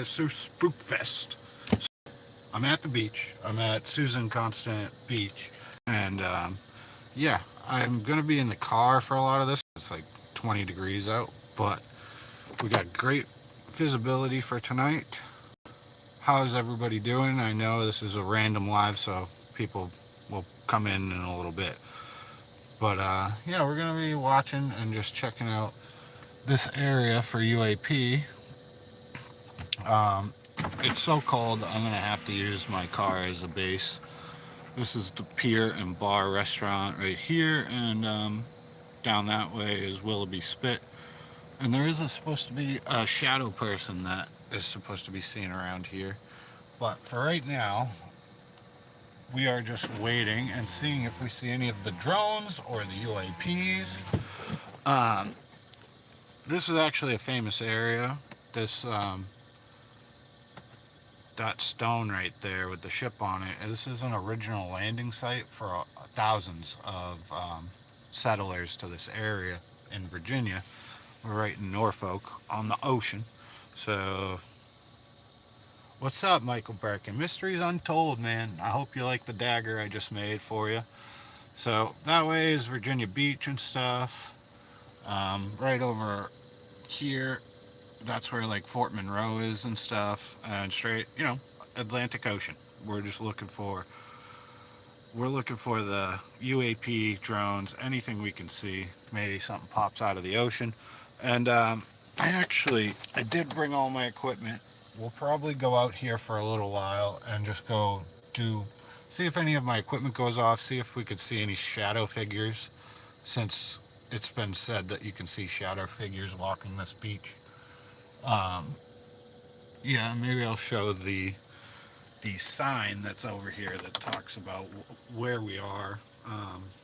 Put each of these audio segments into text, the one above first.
SrSpookfest. I'm at the beach. I'm at Susan Constant Beach, and yeah, I'm gonna be in the car for a lot of this. It's like 20 degrees out, but we got great visibility for tonight. How's everybody doing? I know this is a random live, so people will come in a little bit. But yeah, we're gonna be watching and just checking out this area for UAP. Um, it's so cold, I'm gonna have to use my car as a base. This is the pier and bar restaurant right here, and down that way is Willoughby Spit. And there is supposed to be a shadow person that is supposed to be seen around here. But for right now, we are just waiting and seeing if we see any of the drones or the UAPs. Um, this is actually a famous area. This that stone right there with the ship on it. This is an original landing site for thousands of settlers to this area in Virginia. We're right in Norfolk on the ocean. So, what's up, Michael Birkin? Mysteries Untold, man. I hope you like the dagger I just made for you. So, that way is Virginia Beach and stuff. Right over here, that's where like Fort Monroe is and stuff, and straight, Atlantic Ocean. We're just looking for the UAP drones, anything we can see. Maybe something pops out of the ocean. And I did bring all my equipment. We'll probably go out here for a little while and just go see if any of my equipment goes off, see if we could see any shadow figures, since it's been said that you can see shadow figures walking this beach. Yeah, maybe I'll show the sign that's over here that talks about where we are.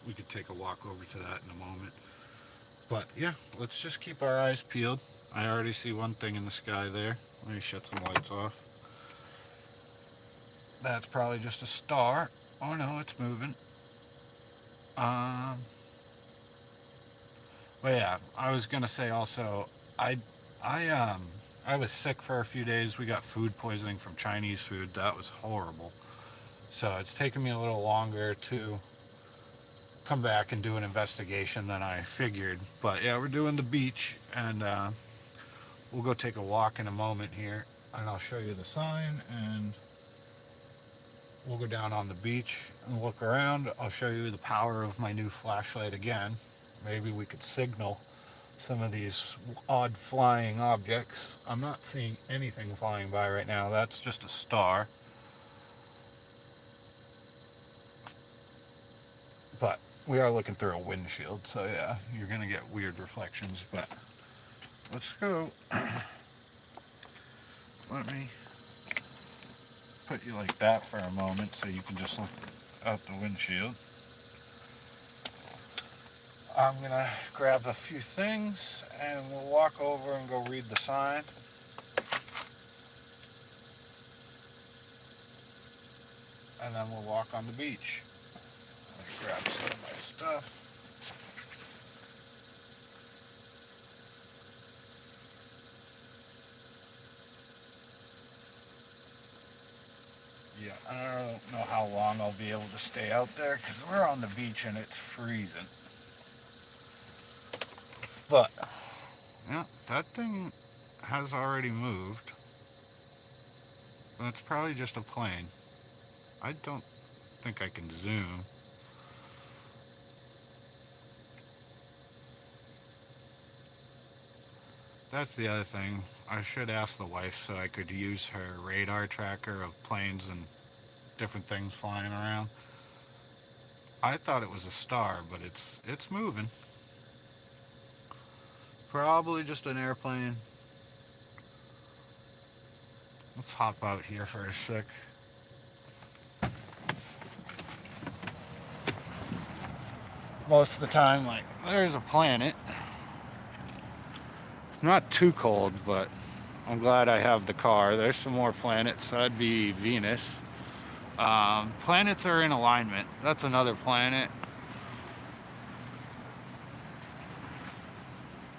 We could take a walk over to that in a moment. But yeah, let's just keep our eyes peeled. I already see one thing in the sky there. Let me shut some lights off. That's probably just a star. Oh no, it's moving. But yeah, I was gonna say also, I I I was sick for a few days. We got food poisoning from Chinese food. That was horrible. So it's taken me a little longer to come back and do an investigation than I figured. But yeah, we're doing the beach, and we'll go take a walk in a moment here, and I'll show you the sign, and we'll go down on the beach and look around. I'll show you the power of my new flashlight again. Maybe we could signal some of these odd flying objects. I'm not seeing anything flying by right now. That's just a star. But we are looking through a windshield, so yeah, you're gonna get weird reflections. But let's go. Let me put you like that for a moment so you can just look out the windshield. I'm gonna grab a few things and we'll walk over and go read the sign. And then we'll walk on the beach. Let's grab some of my stuff. Yeah, I don't know how long I'll be able to stay out there because we're on the beach and it's freezing. But, yeah, that thing has already moved. But it's probably just a plane. I don't think I can zoom. That's the other thing. I should ask the wife so I could use her radar tracker of planes and different things flying around. I thought it was a star, but it's moving. Probably just an airplane. Let's hop out here for a sec. Most of the time, like, there's a planet. It's not too cold, but I'm glad I have the car. There's some more planets. That'd be Venus. Planets are in alignment. That's another planet.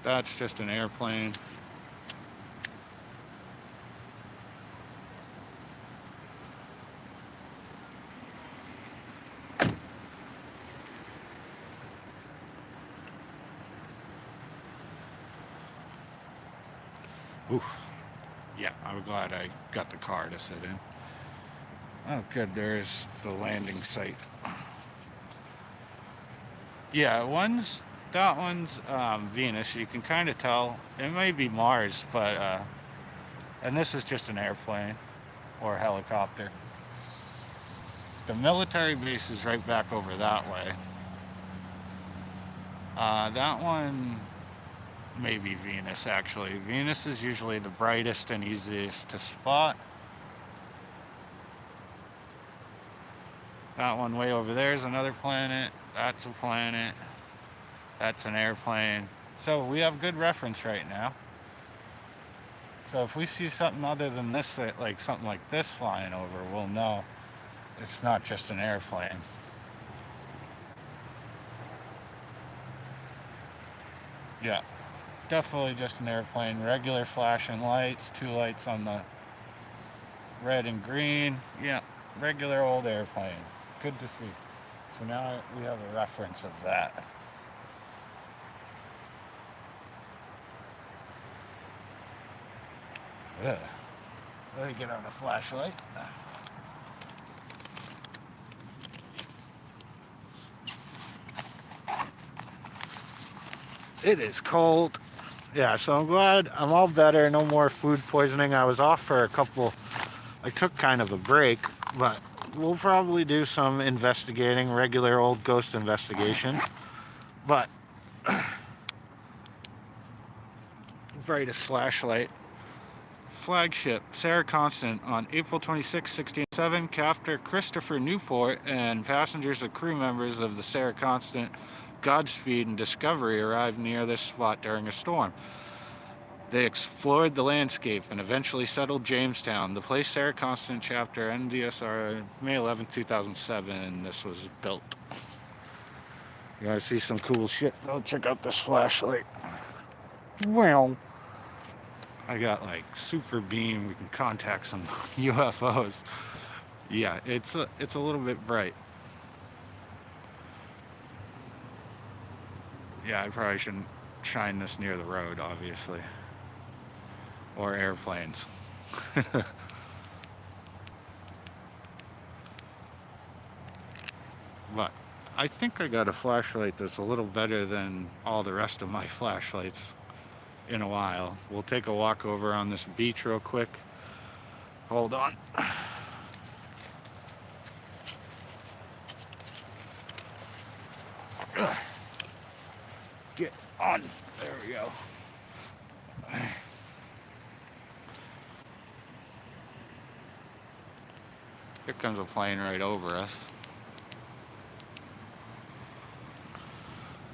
That's just an airplane. Oof. Yeah, I'm glad I got the car to sit in. Oh, good. There's the landing site. Yeah, that one's Venus. You can kind of tell it may be Mars, but and this is just an airplane or a helicopter. The military base is right back over that way. That one may be Venus actually. Venus is usually the brightest and easiest to spot. That one way over there is another planet. That's a planet. That's an airplane. So we have good reference right now. So if we see something other than this, like something like this flying over, we'll know it's not just an airplane. Yeah, definitely just an airplane. Regular flashing lights, two lights on the red and green. Yeah, regular old airplane. Good to see. So now we have a reference of that. Ugh. Let me get on the flashlight. It is cold. Yeah, so I'm glad I'm all better. No more food poisoning. I was off for I took kind of a break, but we'll probably do some investigating, regular old ghost investigation. But brightest flashlight. Flagship Sarah Constant on April 26, 1607, Captain Christopher Newport and passengers and crew members of the Sarah Constant, Godspeed, and Discovery arrived near this spot during a storm. They explored the landscape and eventually settled Jamestown. The place Sarah Constant chapter NDSR May 11, 2007. This was built. You want to see some cool shit? Oh, check out this flashlight. Well, I got like super beam. We can contact some UFOs. Yeah, it's a little bit bright. Yeah, I probably shouldn't shine this near the road, obviously, or airplanes. But I think I got a flashlight that's a little better than all the rest of my flashlights in a while. We'll take a walk over on this beach real quick. Hold on. Get on. There we go. Here comes a plane right over us.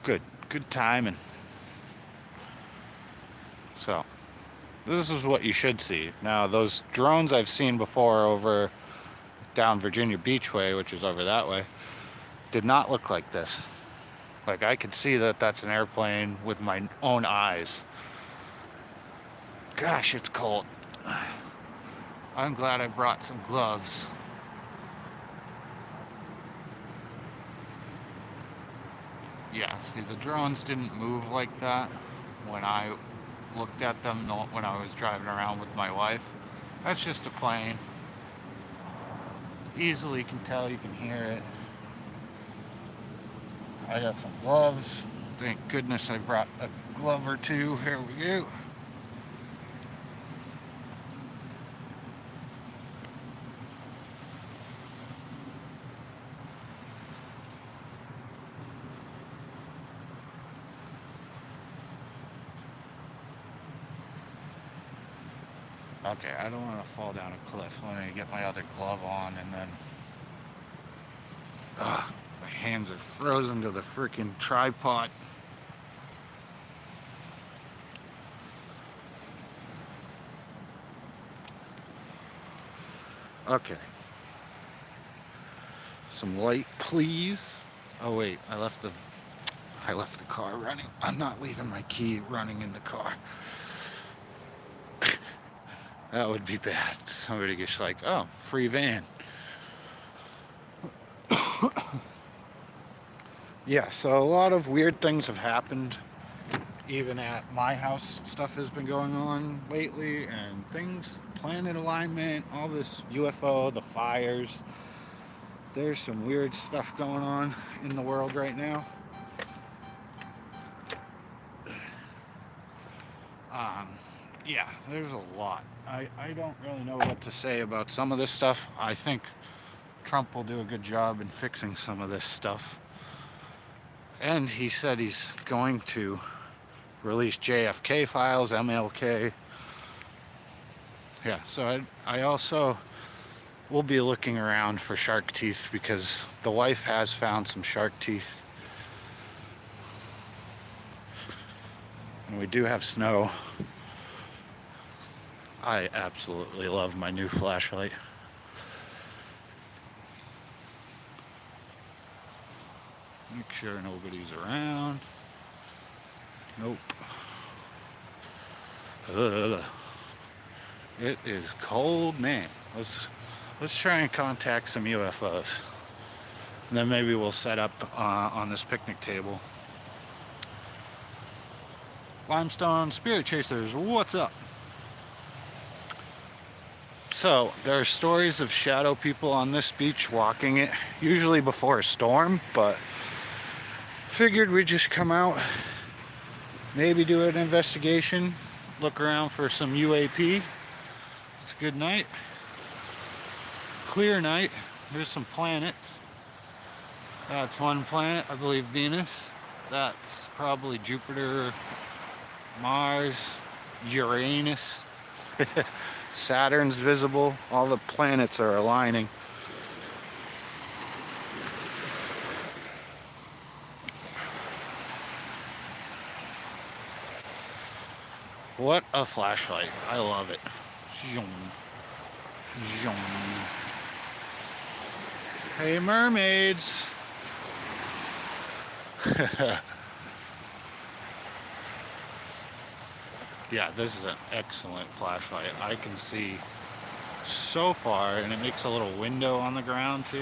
Good timing. So, this is what you should see. Now, those drones I've seen before over down Virginia Beachway, which is over that way, did not look like this. Like, I could see that that's an airplane with my own eyes. Gosh, it's cold. I'm glad I brought some gloves. Yeah, see, the drones didn't move like that when I looked at them when I was driving around with my wife. That's just a plane. Easily can tell, you can hear it. I got some gloves. Thank goodness I brought a glove or two. Here we go. Okay, I don't want to fall down a cliff. Let me get my other glove on and then... my hands are frozen to the freaking tripod. Okay. Some light, please. Oh wait, I left the car running. I'm not leaving my key running in the car. That would be bad. Somebody gets like, oh, free van. Yeah, so a lot of weird things have happened even at my house, stuff has been going on lately, and things, planet alignment, all this UFO, the fires. There's some weird stuff going on in the world right now. Yeah, there's a lot. I don't really know what to say about some of this stuff. I think Trump will do a good job in fixing some of this stuff. And he said he's going to release JFK files, MLK. Yeah, so I also will be looking around for shark teeth because the wife has found some shark teeth. And we do have snow. I absolutely love my new flashlight. Make sure nobody's around. Nope. Ugh. It is cold, man. Let's try and contact some UFOs. And then maybe we'll set up on this picnic table. Limestone Spirit Chasers, what's up? So, there are stories of shadow people on this beach walking it, usually before a storm, but figured we'd just come out, maybe do an investigation, look around for some UAP. It's a good night. Clear night. There's some planets. That's one planet, I believe Venus. That's probably Jupiter, Mars, Uranus. Saturn's visible. All the planets are aligning. What a flashlight. I love it. Zoom. Zoom. Hey, mermaids. Yeah, this is an excellent flashlight. I can see so far, and it makes a little window on the ground too.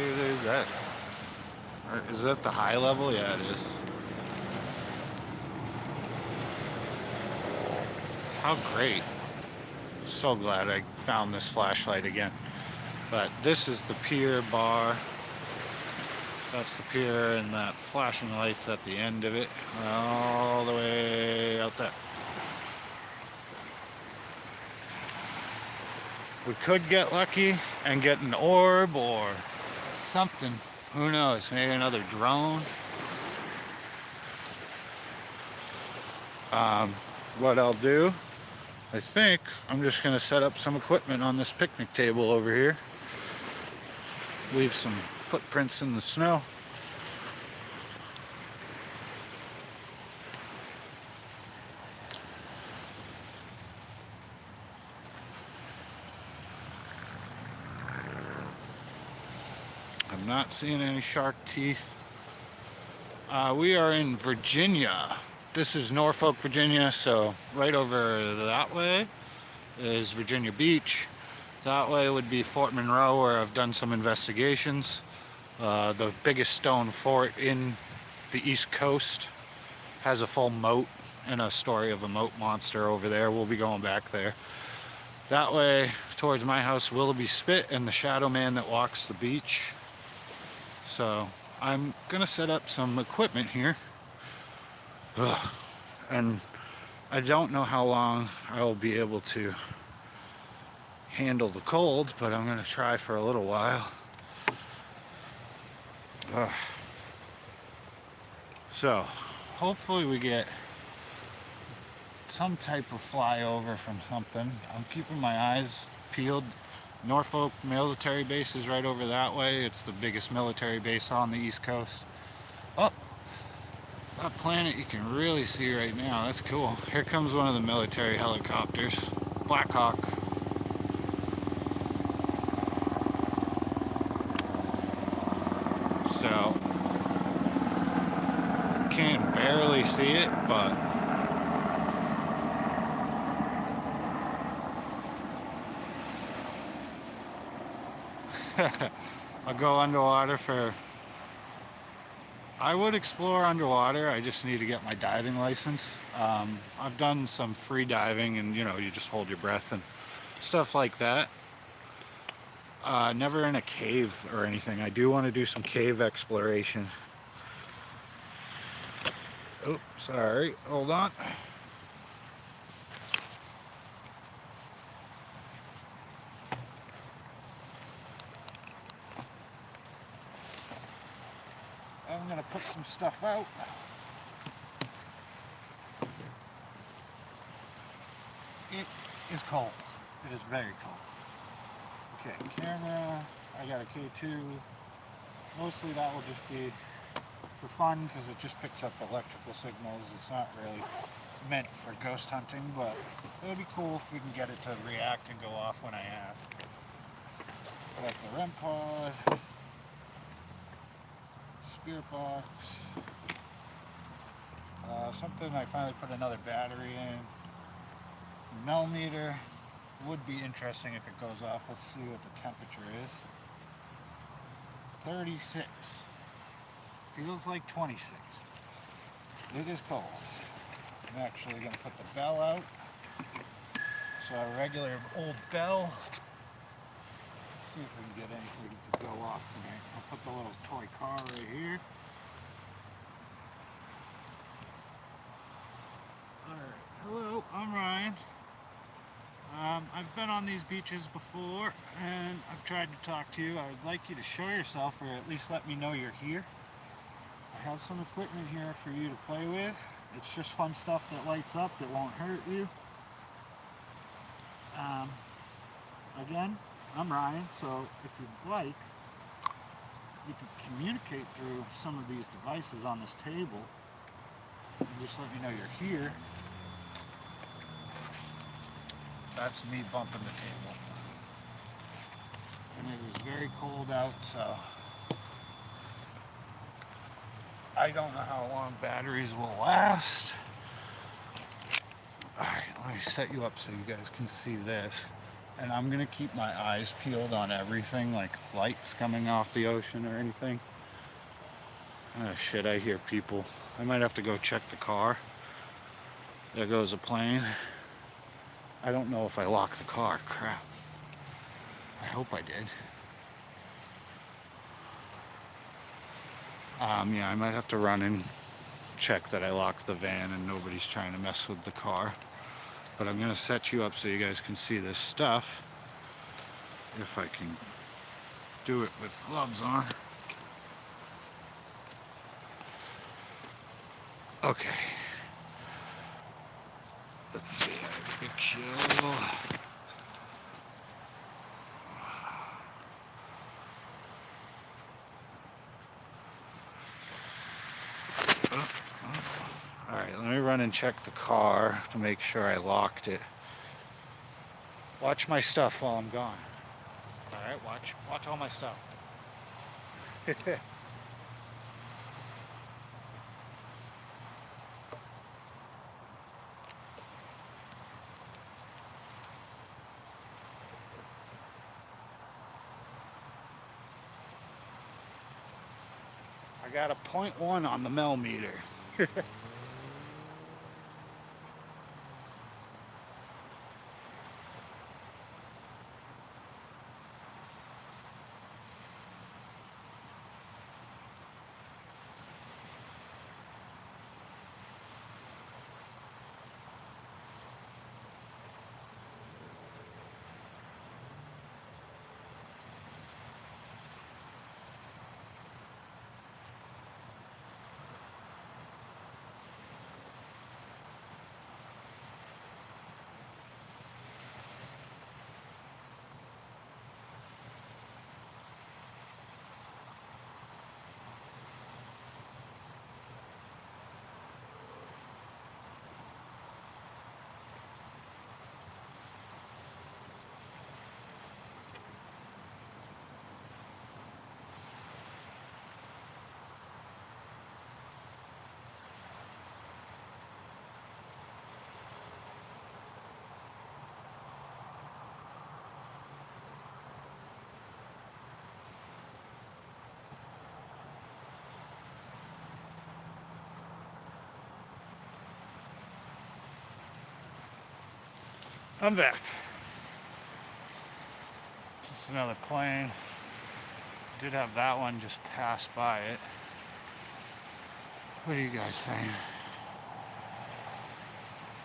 Is that the high level? Yeah, it is. How great. So glad I found this flashlight again. But this is the pier bar. That's the pier, and that flashing light's at the end of it, all the way out there. We could get lucky and get an orb or something. Who knows? Maybe another drone. What I'll do, I think I'm just going to set up some equipment on this picnic table over here. Leave some footprints in the snow. I'm not seeing any shark teeth. We are in Virginia. This is Norfolk, Virginia, so right over that way is Virginia Beach. That way would be Fort Monroe, where I've done some investigations. The biggest stone fort in the East Coast has a full moat and a story of a moat monster over there. We'll be going back there. That way, towards my house, Willoughby Spit and the Shadow Man that walks the beach. So I'm gonna set up some equipment here. Ugh. And I don't know how long I will be able to handle the cold, but I'm gonna try for a little while. Ugh. So hopefully we get some type of flyover from something. I'm keeping my eyes peeled. Norfolk military base is right over that way. It's the biggest military base on the East Coast. Oh, that planet you can really see right now. That's cool. Here comes one of the military helicopters. Black Hawk. So, can barely see it, but I'll go underwater for I would explore underwater. I just need to get my diving license. I've done some free diving, and you just hold your breath and stuff like that. Never in a cave or anything. I do want to do some cave exploration. Oh, sorry. Hold on. I'm gonna put some stuff out. It is cold. It is very cold. Okay, camera. I got a K2. Mostly that will just be for fun because it just picks up electrical signals. It's not really meant for ghost hunting, but it'll be cool if we can get it to react and go off when I ask. Got the REM pod, spirit box, something I finally put another battery in. Millimeter would be interesting if it goes off. Let's see what the temperature is. 36. Feels like 26. It is cold. I'm actually going to put the bell out. So a regular old bell. Let's see if we can get anything to go off tonight. I'll put the little toy car right here. Alright, hello, I'm Ryan. I've been on these beaches before and I've tried to talk to you. I would like you to show yourself, or at least let me know you're here. I have some equipment here for you to play with. It's just fun stuff that lights up that won't hurt you. Again, I'm Ryan, so if you'd like, you can communicate through some of these devices on this table and just let me know you're here. That's me bumping the table. And it is very cold out, so I don't know how long batteries will last. Alright, let me set you up so you guys can see this. And I'm gonna keep my eyes peeled on everything, like lights coming off the ocean or anything. Oh shit, I hear people. I might have to go check the car. There goes a plane. I don't know if I locked the car. Crap. I hope I did. Yeah, I might have to run and check that I locked the van and nobody's trying to mess with the car. But I'm gonna set you up so you guys can see this stuff. If I can do it with gloves on. Okay. Let's see how to fix you. Alright, let me run and check the car to make sure I locked it. Watch my stuff while I'm gone. Alright, watch all my stuff. I got a 0.1 on the millimeter. I'm back. Just another plane. Did have that one just pass by it. What are you guys saying?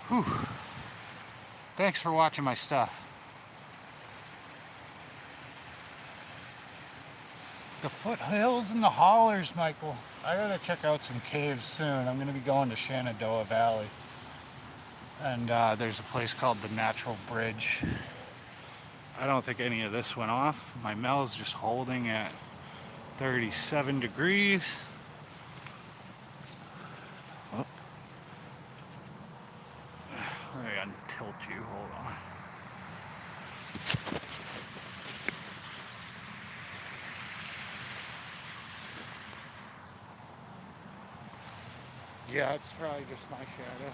Whew. Thanks for watching my stuff. The foothills and the hollers, Michael. I gotta check out some caves soon. I'm gonna be going to Shenandoah Valley. And there's a place called the Natural Bridge. I don't think any of this went off. My Mel's just holding at 37 degrees. Oh. Let me untilt you, hold on. Yeah, it's probably just my shadow.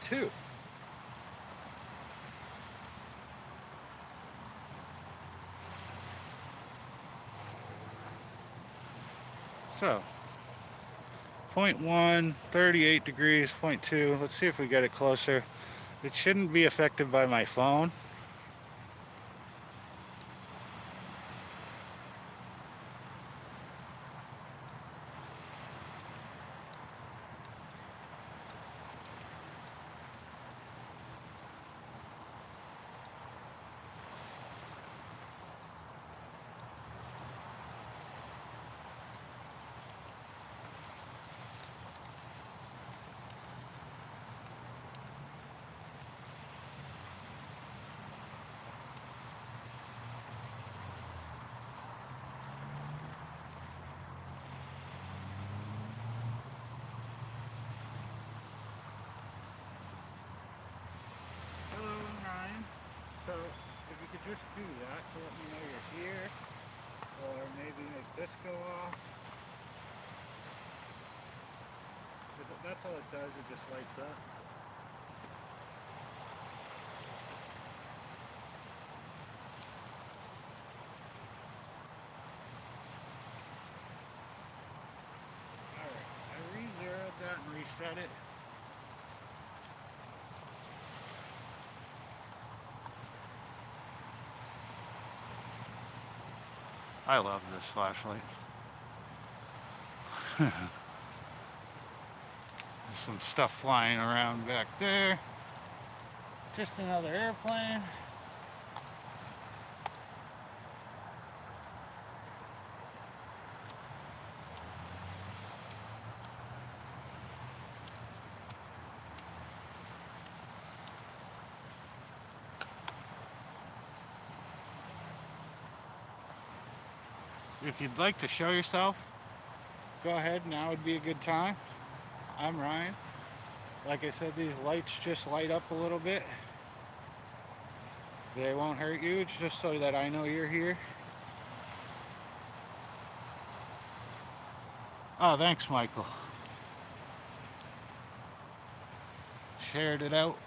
Two. So, 0.1, 38 degrees, 0.2. Let's see if we get it closer. It shouldn't be affected by my phone. So, if you could just do that to let me know you're here, or maybe make this go off. That's all it does, it just lights up. Alright, I re-zeroed that and reset it. I love this flashlight. There's some stuff flying around back there. Just another airplane. If you'd like to show yourself, go ahead, now would be a good time. I'm Ryan. Like I said, these lights just light up a little bit. They won't hurt you, it's just so that I know you're here. Oh, thanks, Michael. Shared it out.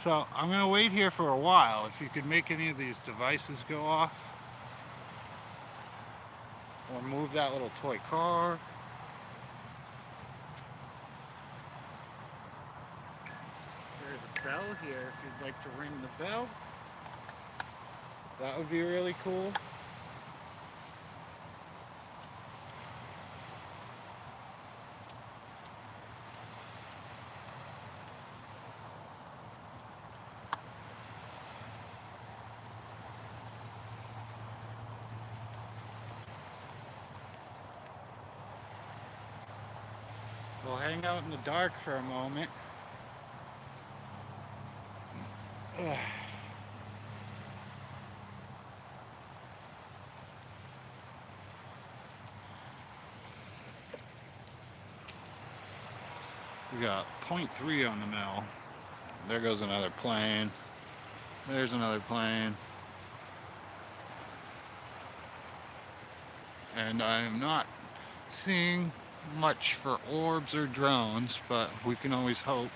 So I'm gonna wait here for a while. If you could make any of these devices go off, or move that little toy car. There's a bell here if you'd like to ring the bell. That would be really cool. We'll hang out in the dark for a moment. Ugh. We got 0.3 on the mill. There goes another plane. There's another plane. And I'm not seeing much for orbs or drones, but we can always hope.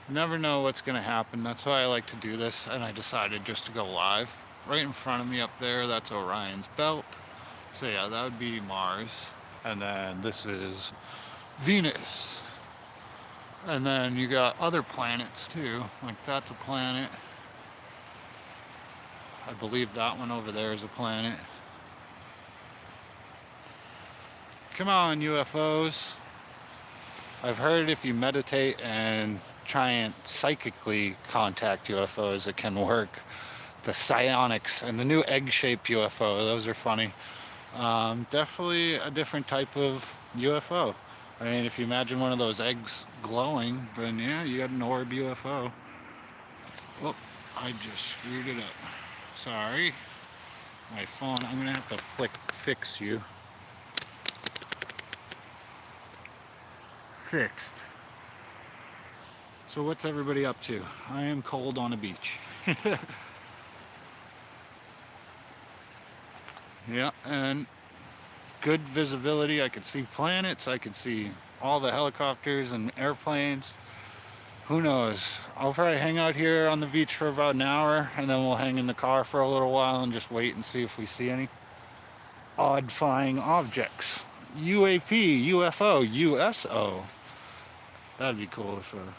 Never know what's gonna happen. That's why I like to do this, and I decided just to go live. Right in front of me up there, that's Orion's belt. So yeah, that would be Mars. And then this is Venus. And then you got other planets too. Like that's a planet. I believe that one over there is a planet. Come on, UFOs. I've heard if you meditate and try and psychically contact UFOs, it can work. The psionics and the new egg-shaped UFO, those are funny. Definitely a different type of UFO. I mean, if you imagine one of those eggs glowing, then yeah, you got an orb UFO. Oh, I just screwed it up. Sorry. My phone, I'm gonna have to fix you. Fixed. So what's everybody up to? I am cold on a beach. Yeah, and good visibility. I could see planets. I could see all the helicopters and airplanes. Who knows? I'll probably hang out here on the beach for about an hour, and then we'll hang in the car for a little while and just wait and see if we see any odd flying objects. UAP, UFO, USO. That'd be cool if a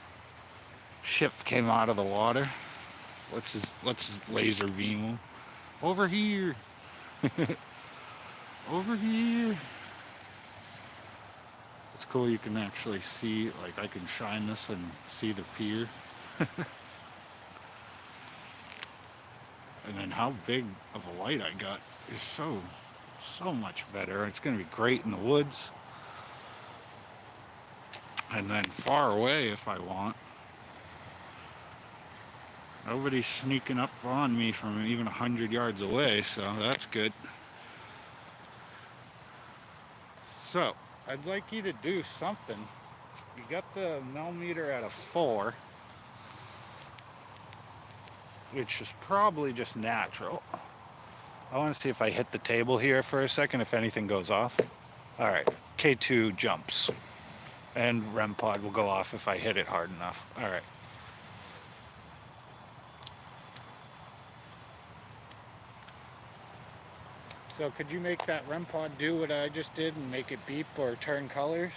ship came out of the water. Let's just laser beam them. Over here. Over here. It's cool you can actually see, like I can shine this and see the pier. And then how big of a light I got is so much better. It's gonna be great in the woods. And then far away if I want. Nobody's sneaking up on me from even 100 yards away, so that's good. So, I'd like you to do something. You got the millimeter at a 4, which is probably just natural. I want to see if I hit the table here for a second, if anything goes off. All right, K2 jumps, and REM pod will go off if I hit it hard enough. All right. So could you make that REM pod do what I just did and make it beep or turn colors?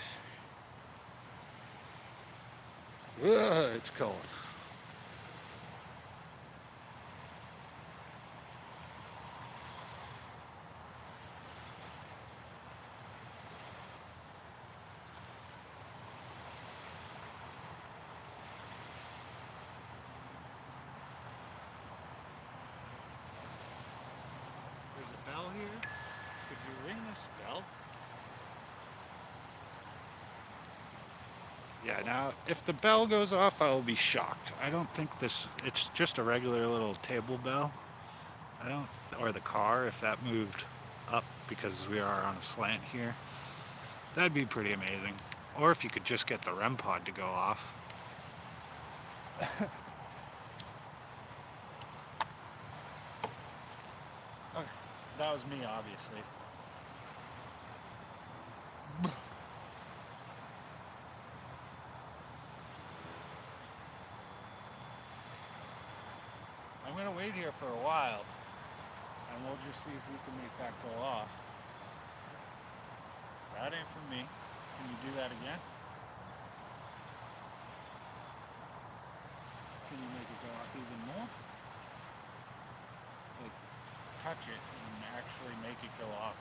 Ugh, it's cold. There's a bell here. Could you ring this bell? Yeah, now if the bell goes off, I will be shocked. I don't think it's just a regular little table bell. Or the car, if that moved up because we are on a slant here. That'd be pretty amazing. Or if you could just get the REM pod to go off. Okay, that was me, obviously. I'm gonna wait here for a while, and we'll just see if we can make that go off. That ain't for me. Can you do that again? Can you make it go off even more? Like, touch it and actually make it go off.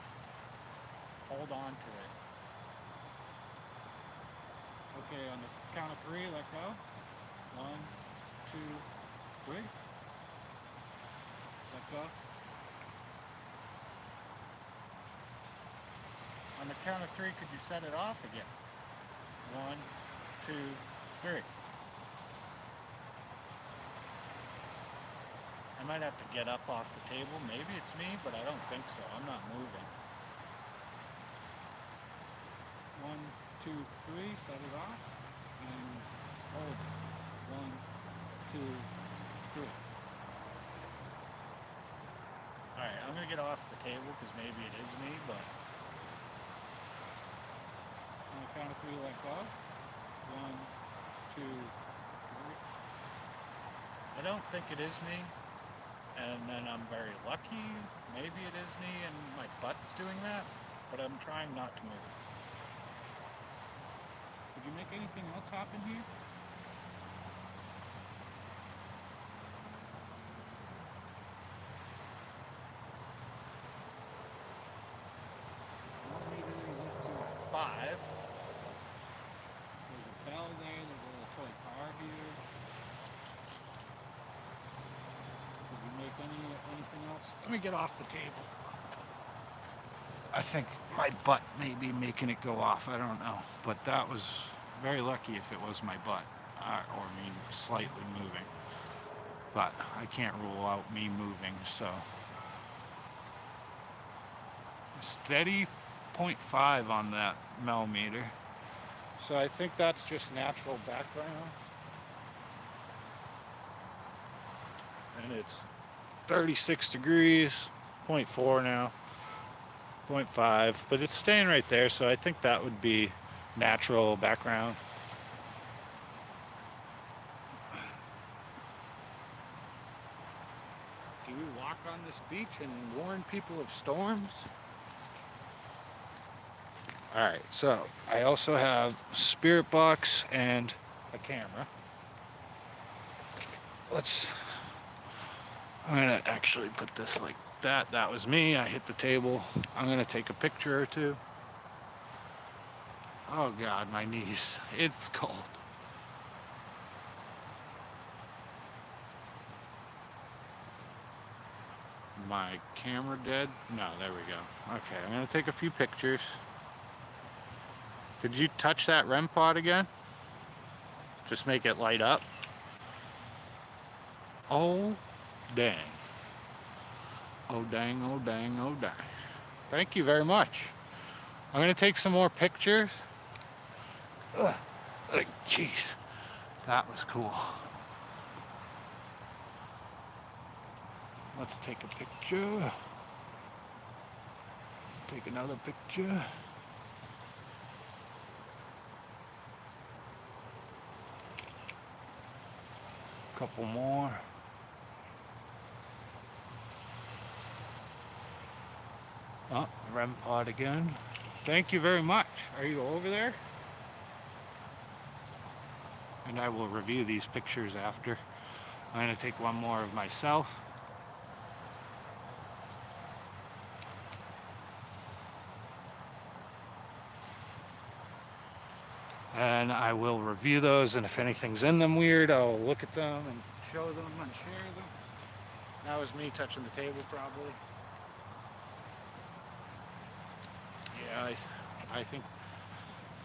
Hold on to it. Okay, on the count of 3, let go. 1, 2, 3. Let go. On the count of 3, could you set it off again? 1, 2, 3. I might have to get up off the table. Maybe it's me, but I don't think so. I'm not moving. 1, 2, 3. Set it off. And hold it. 1, 2, 3. Alright, I'm going to get off the table because maybe it is me, but... On the count of 3, let go. 1, 2, 3. don't think it is me. And then I'm very lucky. Maybe it is me and my butt's doing that. But I'm trying not to move. Did you make anything else happen here? Five. There's a bell there, there's a little toy car here. Did you make anything else? Let me get off the table. I think my butt may be making it go off, I don't know. But that was very lucky if it was my butt, or me slightly moving. But I can't rule out me moving, so. Steady 0.5 on that millimeter. So I think that's just natural background. And it's 36 degrees, 0.4 now, 0.5, but it's staying right there, so I think that would be natural background. Do we walk on this beach and warn people of storms? Alright, so I also have a spirit box and a camera. I'm gonna actually put this like that. That was me. I hit the table. I'm gonna take a picture or two. Oh God, my knees. It's cold. My camera dead? No, there we go. Okay, I'm gonna take a few pictures. Could you touch that REM pod again? Just make it light up. Oh, dang. Oh, dang, oh, dang, oh, dang. Thank you very much. I'm gonna take some more pictures. Ugh. Jeez, that was cool. Let's take a picture. Take another picture. Couple more. Oh, REM pod again. Thank you very much. Are you over there? And I will review these pictures after. I'm going to take one more of myself. And I will review those, and if anything's in them weird, I'll look at them and show them and share them. That was me touching the table, probably. Yeah, I think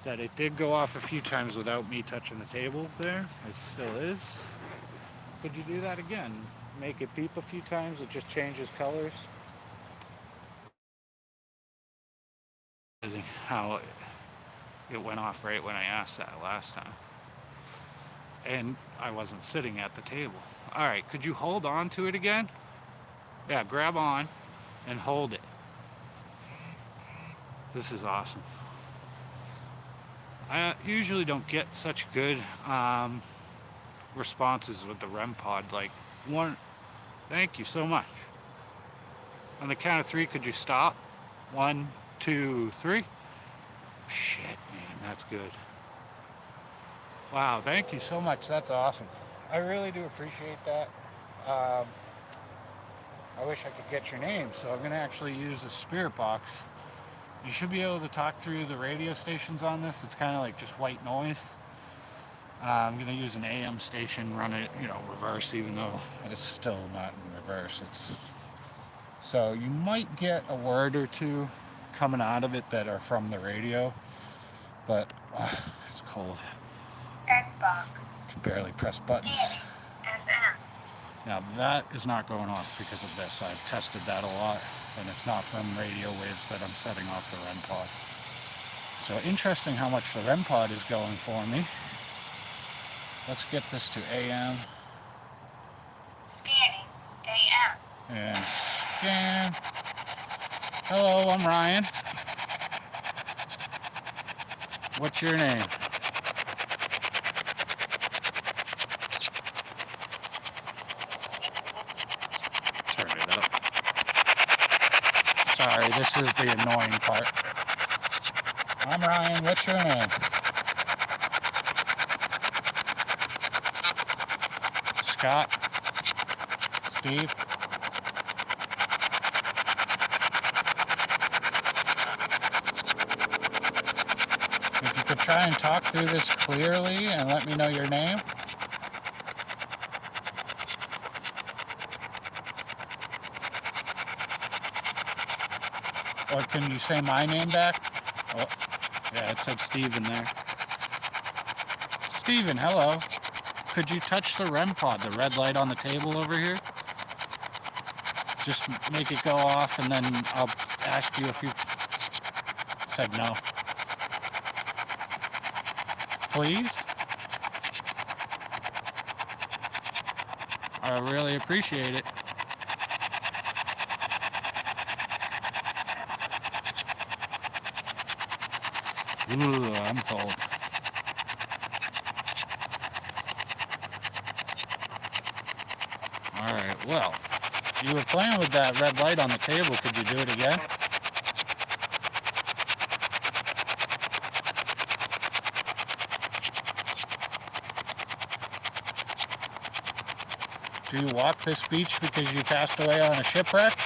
that it did go off a few times without me touching the table there. It still is. Could you do that again? Make it beep a few times, it just changes colors. I think how it went off right when I asked that last time. And I wasn't sitting at the table. All right, could you hold on to it again? Yeah, grab on and hold it. This is awesome. I usually don't get such good responses with the REM pod. Like one, thank you so much. On the count of three, could you stop? 1, 2, 3. Shit, man, that's good. Wow, thank you so much. That's awesome. I really do appreciate that. I wish I could get your name, so I'm gonna actually use a spirit box. You should be able to talk through the radio stations on this. It's kind of like just white noise. I'm gonna use an AM station, run it, reverse, even though it's still not in reverse. So you might get a word or two coming out of it that are from the radio, but it's cold. Xbox. I can barely press buttons. FM. Now that is not going off because of this. I've tested that a lot, and it's not from radio waves that I'm setting off the REM pod. So interesting how much the REM pod is going for me. Let's get this to AM. Scanning. AM. And scan. Hello, I'm Ryan. What's your name? Sorry, this is the annoying part. I'm Ryan, what's your name? Scott? Steve? If you could try and talk through this clearly and let me know your name. Or can you say my name back? Oh, yeah, it said Steven there. Steven, hello. Could you touch the REM pod, the red light on the table over here? Just make it go off and then I'll ask you if you said no. Please? I really appreciate it. Ooh, I'm cold. Alright, well, you were playing with that red light on the table. Could you do it again? Do you walk this beach because you passed away on a shipwreck?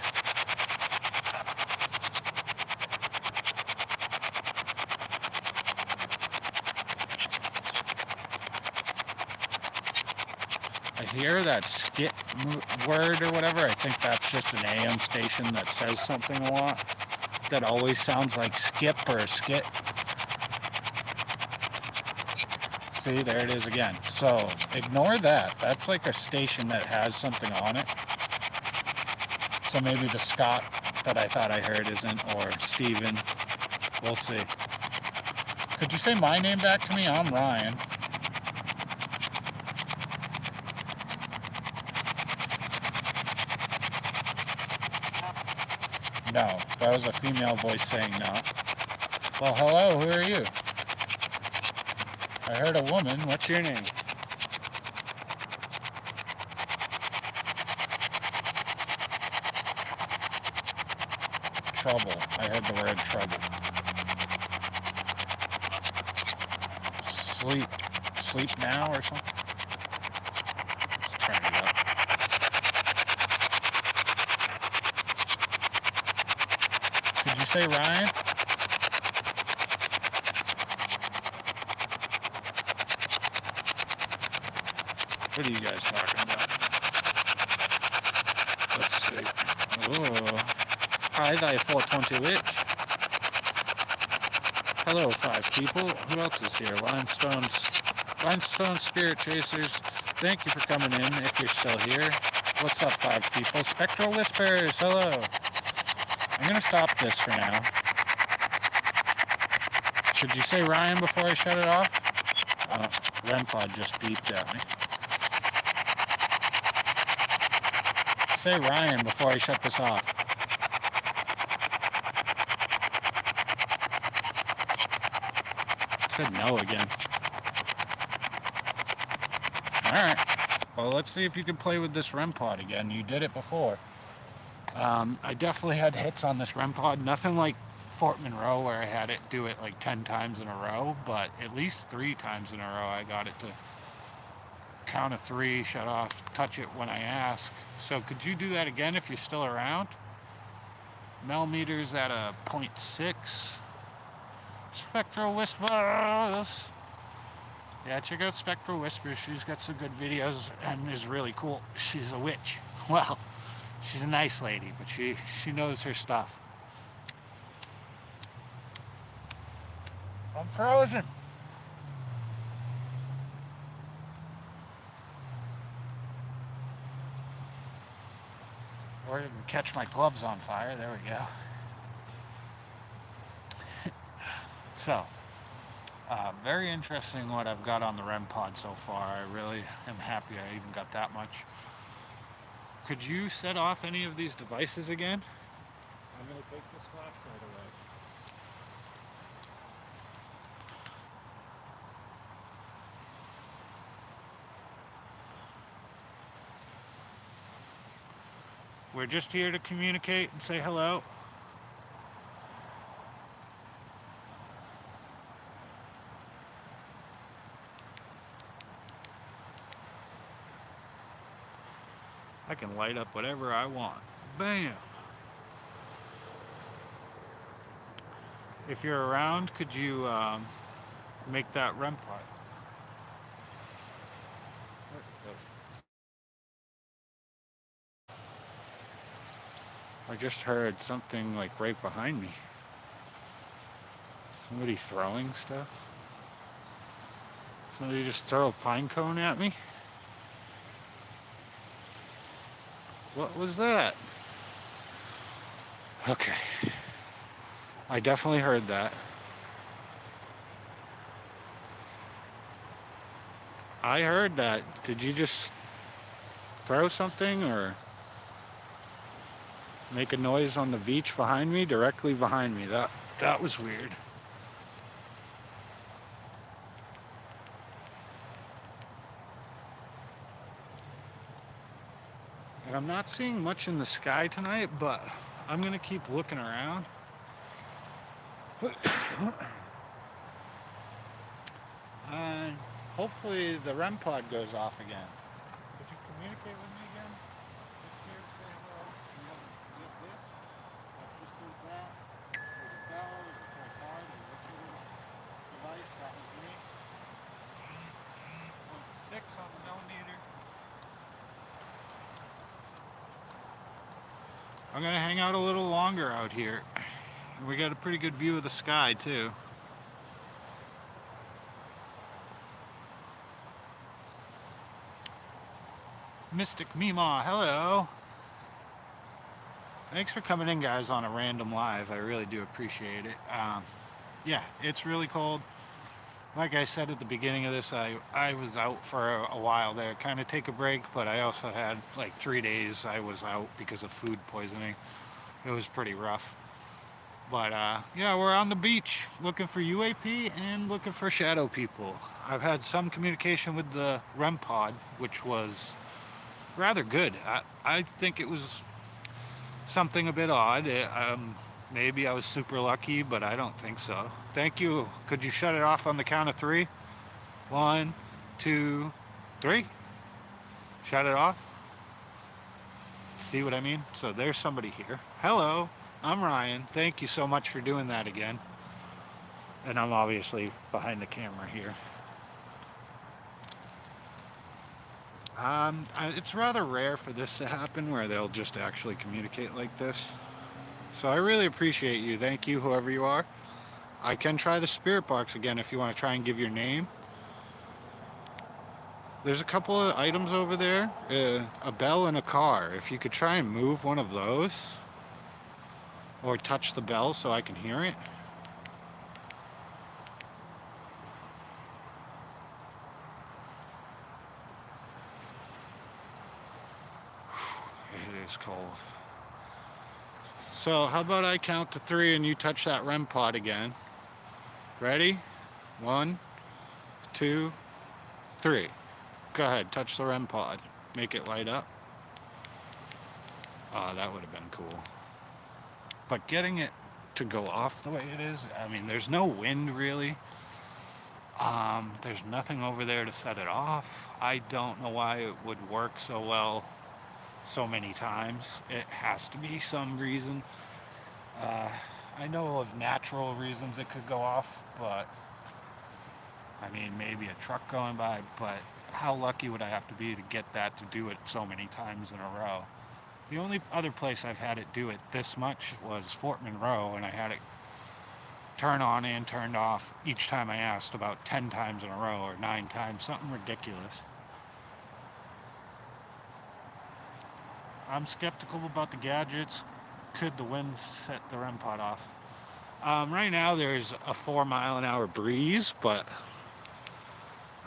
I hear that skit word or whatever. I think that's just an AM station that says something a lot. That always sounds like skip or skit. See, there it is again. So ignore that. That's like a station that has something on it. So maybe the Scott that I thought I heard isn't, or Steven. We'll see. Could you say my name back to me? I'm Ryan. No, that was a female voice saying no. Well, hello, who are you? I heard a woman. What's your name? Trouble. I heard the word trouble. Sleep. Sleep now or something? Let's turn it up. Could you say Ryan? What are you guys talking about? Let's see. Oh. Hi, thy 420 witch. Hello, 5 people. Who else is here? Limestone Spirit Chasers. Thank you for coming in, if you're still here. What's up, 5 people? Spectral Whispers, hello. I'm gonna stop this for now. Could you say Ryan before I shut it off? REM pod just beeped at me. Say Ryan before I shut this off. It said no again. Alright. Well, let's see if you can play with this REM pod again. You did it before. I definitely had hits on this REM pod. Nothing like Fort Monroe where I had it do it like 10 times in a row, but at least 3 times in a row I got it to count of 3, shut off, touch it when I ask. So could you do that again if you're still around? Millimeters at a 0.6. Spectral Whispers. Yeah, check out Spectral Whispers. She's got some good videos and is really cool. She's a witch. Well, she's a nice lady, but she knows her stuff. I'm frozen. Or I can catch my gloves on fire. There we go. So, very interesting what I've got on the REM pod so far. I really am happy I even got that much. Could you set off any of these devices again? I'm going to take this flashlight away. We're just here to communicate and say hello. I can light up whatever I want. Bam! If you're around, could you make that REM pod? I just heard something like right behind me. Somebody throwing stuff. Somebody just throw a pine cone at me? What was that? Okay. I definitely heard that. I heard that. Did you just throw something or make a noise on the beach behind me? Directly behind me. That was weird. And I'm not seeing much in the sky tonight, but I'm gonna keep looking around. And hopefully the REM pod goes off again. Could you communicate with me again? Just here to say hello. You have this? Just as that. There's a bell, there's a whole card, a listening device. That was me. 0.6 on the millimeter. I'm gonna hang out a little longer out here. We got a pretty good view of the sky too. Mystic Mima, hello. Thanks for coming in, guys, on a random live. I really do appreciate it. Yeah, it's really cold. Like I said at the beginning of this, I was out for a while there, kind of take a break, but I also had like 3 days I was out because of food poisoning. It was pretty rough. But yeah, we're on the beach looking for UAP and looking for shadow people. I've had some communication with the REM pod, which was rather good. I think it was something a bit odd. Maybe I was super lucky, but I don't think so. Thank you. Could you shut it off on the count of 3? 1, 2, 3. Shut it off. See what I mean? So there's somebody here. Hello, I'm Ryan. Thank you so much for doing that again. And I'm obviously behind the camera here. It's rather rare for this to happen where they'll just actually communicate like this. So I really appreciate you. Thank you, whoever you are. I can try the spirit box again if you want to try and give your name. There's a couple of items over there. A bell and a car. If you could try and move one of those. Or touch the bell so I can hear it. It is cold. So how about I count to 3 and you touch that REM pod again. Ready? 1, 2, 3. Go ahead, touch the REM pod. Make it light up. Oh, that would have been cool. But getting it to go off the way it is, I mean, there's no wind really. There's nothing over there to set it off. I don't know why it would work so well so many times. It has to be some reason. I know of natural reasons it could go off, but I mean, maybe a truck going by, but how lucky would I have to be to get that to do it so many times in a row? The only other place I've had it do it this much was Fort Monroe, and I had it turn on and turned off each time I asked about 10 times in a row or 9 times, something ridiculous. I'm skeptical about the gadgets. Could the wind set the REM pod off? Right now there's a 4-mile-an-hour breeze, but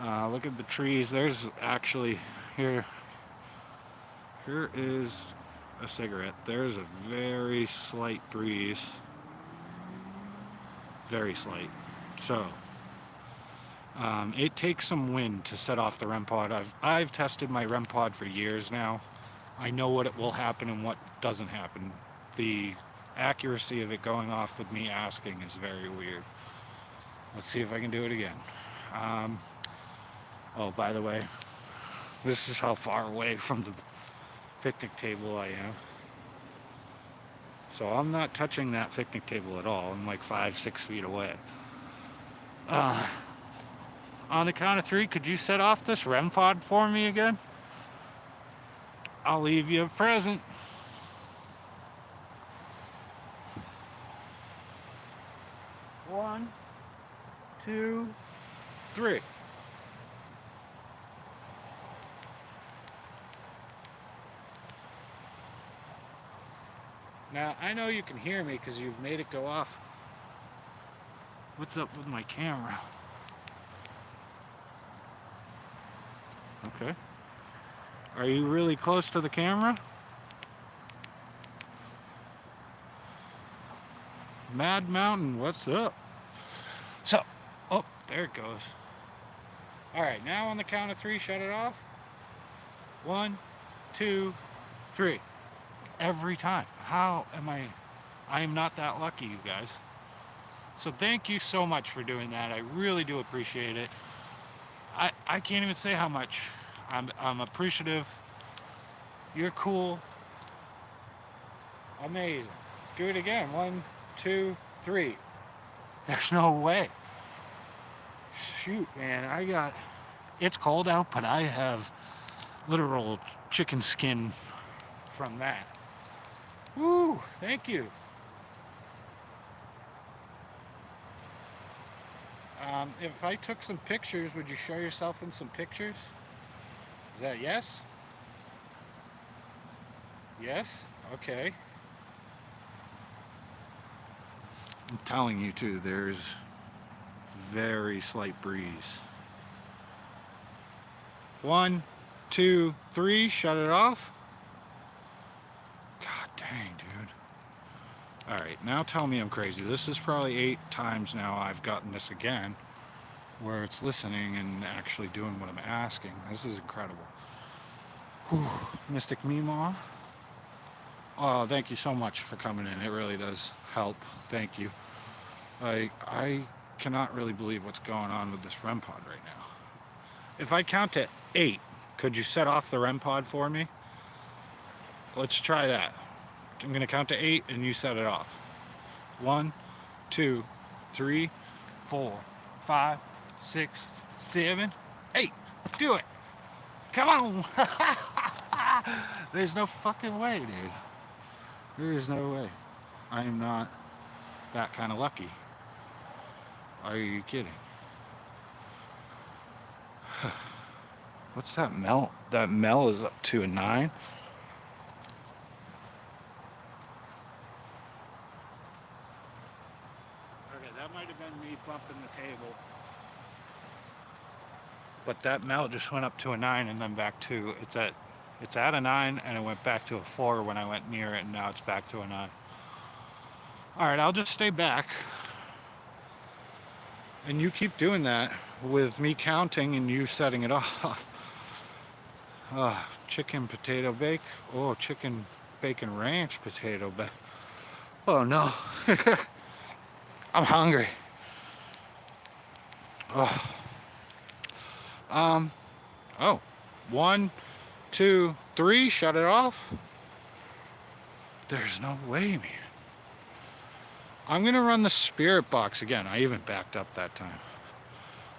look at the trees. There's actually here is a cigarette. There's a very slight breeze. Very slight. So it takes some wind to set off the REM pod. I've tested my REM pod for years now. I know what it will happen and what doesn't happen. The accuracy of it going off with me asking is very weird. Let's see if I can do it again. Oh, by the way, this is how far away from the picnic table I am. So I'm not touching that picnic table at all. I'm like 5-6 feet away. Uh, on the count of 3, could you set off this REM pod for me again? I'll leave you a present. 1, 2, 3. Now, I know you can hear me because you've made it go off. What's up with my camera? Okay. Are you really close to the camera? Mad Mountain, what's up? So, oh, there it goes. All right, now on the count of 3, shut it off. 1, 2, 3. Every time. How am I am not that lucky, you guys. So thank you so much for doing that. I really do appreciate it. I can't even say how much I'm appreciative. You're cool. Amazing. Do it again. 1, 2, 3. There's no way. Shoot, man, it's cold out, but I have literal chicken skin from that. Woo, thank you. If I took some pictures, would you show yourself in some pictures? Is that yes? Yes? Okay. I'm telling you too, there's very slight breeze. 1, 2, 3, shut it off. God dang, dude. Alright, now tell me I'm crazy. This is probably 8 times now I've gotten this again, where it's listening and actually doing what I'm asking. This is incredible. Whew. Mystic Meemaw. Oh, thank you so much for coming in. It really does help. Thank you. I cannot really believe what's going on with this REM pod right now. If I count to 8, could you set off the REM pod for me? Let's try that. I'm going to count to 8 and you set it off. 1, 2, 3, 4, 5, 6, 7, 8. Do it. Come on. There's no fucking way, dude. There is no way. I am not that kind of lucky. Are you kidding? What's that Mel? That Mel is up to a 9. Okay, that might have been me bumping the table. But that Mel just went up to a 9 and then back to, it's at a 9 and it went back to a 4 when I went near it, and now it's back to a 9. Alright, I'll just stay back. And you keep doing that with me counting and you setting it off. Chicken potato bake. Oh, chicken bacon ranch potato bake. Oh no. I'm hungry. Oh. Oh. 1, 2, 3, shut it off. There's no way, man. I'm gonna run the spirit box again. I even backed up that time.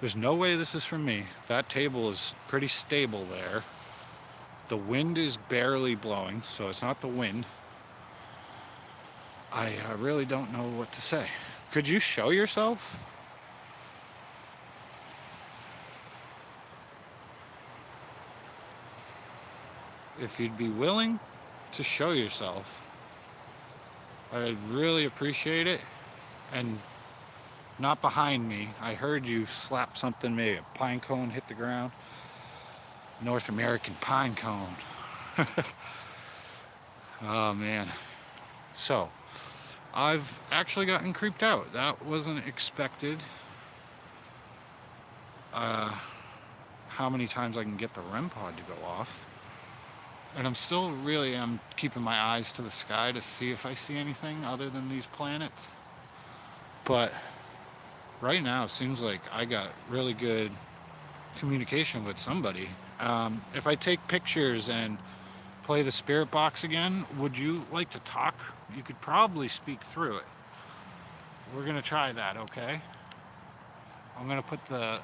There's no way this is from me. That table is pretty stable there. The wind is barely blowing, so it's not the wind. I really don't know what to say. Could you show yourself? If you'd be willing to show yourself, I'd really appreciate it. And not behind me. I heard you slap something, maybe a pine cone hit the ground. North American pine cone. Oh man. So, I've actually gotten creeped out. That wasn't expected. How many times I can get the REM pod to go off. And I'm keeping my eyes to the sky to see if I see anything other than these planets. But right now it seems like I got really good communication with somebody. If I take pictures and play the spirit box again. Would you like to talk? You could probably speak through it. We're gonna try that, okay? I'm gonna put the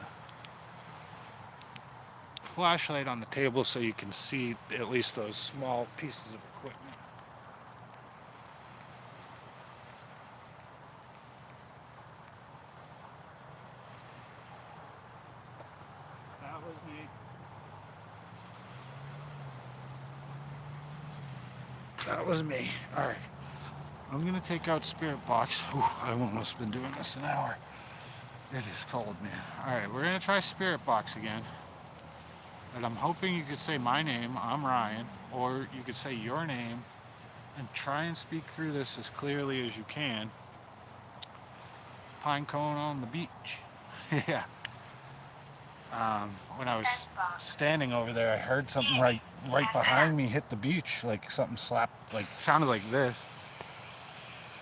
flashlight on the table so you can see at least those small pieces of equipment. That was me. That was me. All right. I'm gonna take out spirit box. Whew, I've almost been doing this an hour. It is cold, man. All right, we're gonna try spirit box again. And I'm hoping you could say my name, I'm Ryan, or you could say your name and try and speak through this as clearly as you can. Pine cone on the beach. Yeah. When I was Text box. standing over there, I heard something right behind me hit the beach, like something slapped, like sounded like this.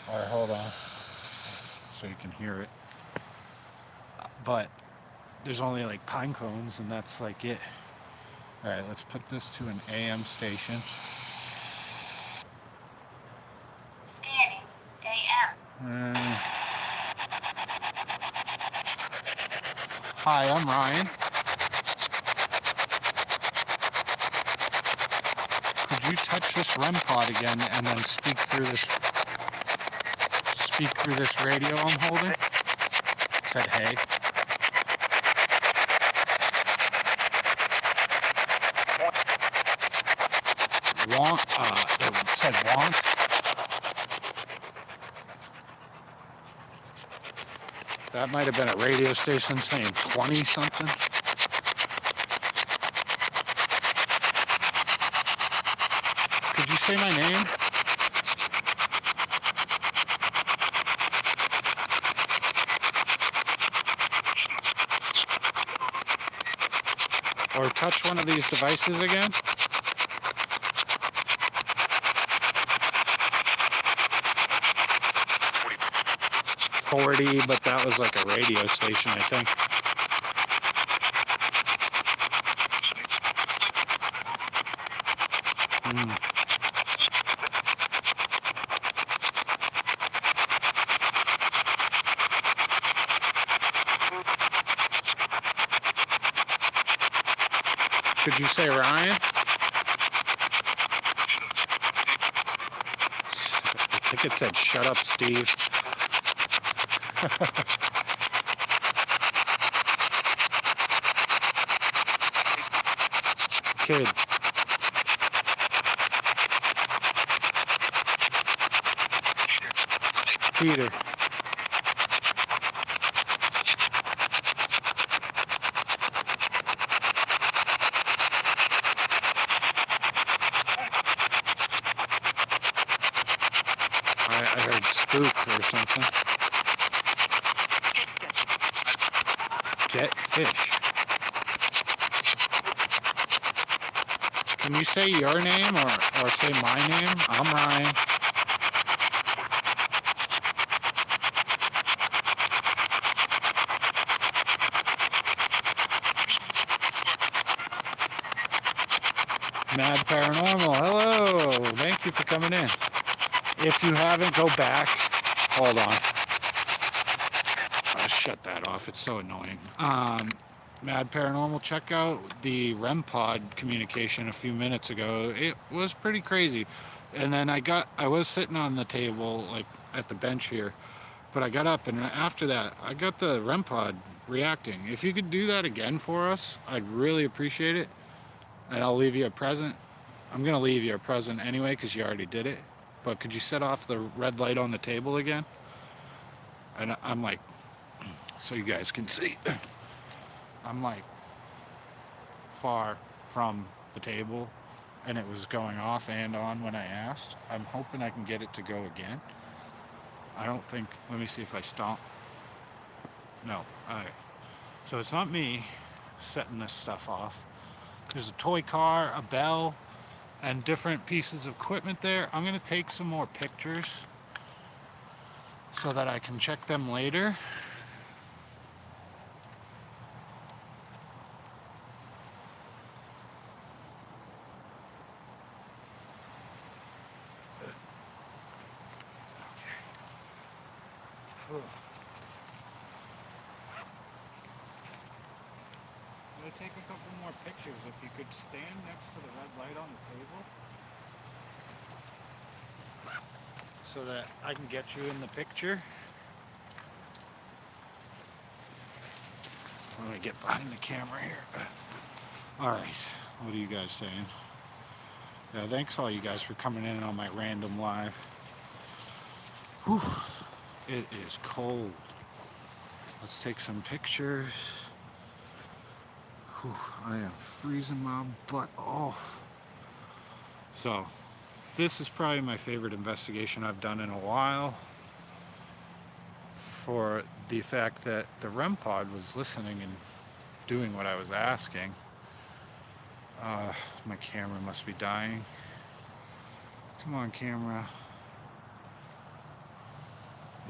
All right, hold on, so you can hear it. But there's only like pine cones, and that's like it. All right, let's put this to an AM station. Scanning. AM. Hi, I'm Ryan. Could you touch this REM pod again and then speak through this radio I'm holding? It said hey. It said want. That might have been a radio station saying 20 something. Could you say my name? Or touch one of these devices again? .40, but that was like a radio station, I think. Could you say Ryan? I think it said shut up, Steve. Kid. Peter. I heard spook or something. Get fish. Can you say your name or say my name? I'm Ryan. Mad Paranormal, hello. Thank you for coming in. If you haven't, go back. Hold on. I'll shut that off. It's so annoying. Mad Paranormal, check out the REM pod communication a few minutes ago. It was pretty crazy. And then I was sitting on the table, like at the bench here, but I got up and after that, I got the REM pod reacting. If you could do that again for us, I'd really appreciate it. And I'll leave you a present. I'm gonna leave you a present anyway because you already did it. But could you set off the red light on the table again? And I'm like, so you guys can see. I'm like far from the table and it was going off and on when I asked. I'm hoping I can get it to go again. I don't think, let me see if I stomp. No, alright. So it's not me setting this stuff off. There's a toy car, a bell, and different pieces of equipment there. I'm gonna take some more pictures so that I can check them later. cool. I'm gonna take a couple more pictures. If you could stand next to the red light on the table so that I can get you in the picture. Let me get behind the camera here. Alright, what are you guys saying? Yeah, thanks all you guys for coming in on my random live. Whew, it is cold. Let's take some pictures. Whew, I am freezing my butt off. So, this is probably my favorite investigation I've done in a while, for the fact that the REM pod was listening and doing what I was asking. My camera must be dying. Come on, camera.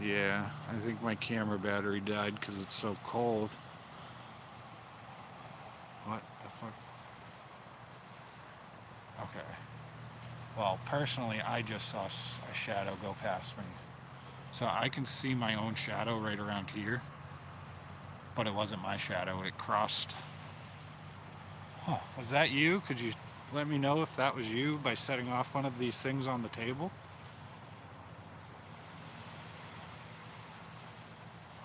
Yeah, I think my camera battery died because it's so cold. What the fuck? Okay. Well, personally, I just saw a shadow go past me. So I can see my own shadow right around here. But it wasn't my shadow, it crossed. Huh, was that you? Could you let me know if that was you by setting off one of these things on the table?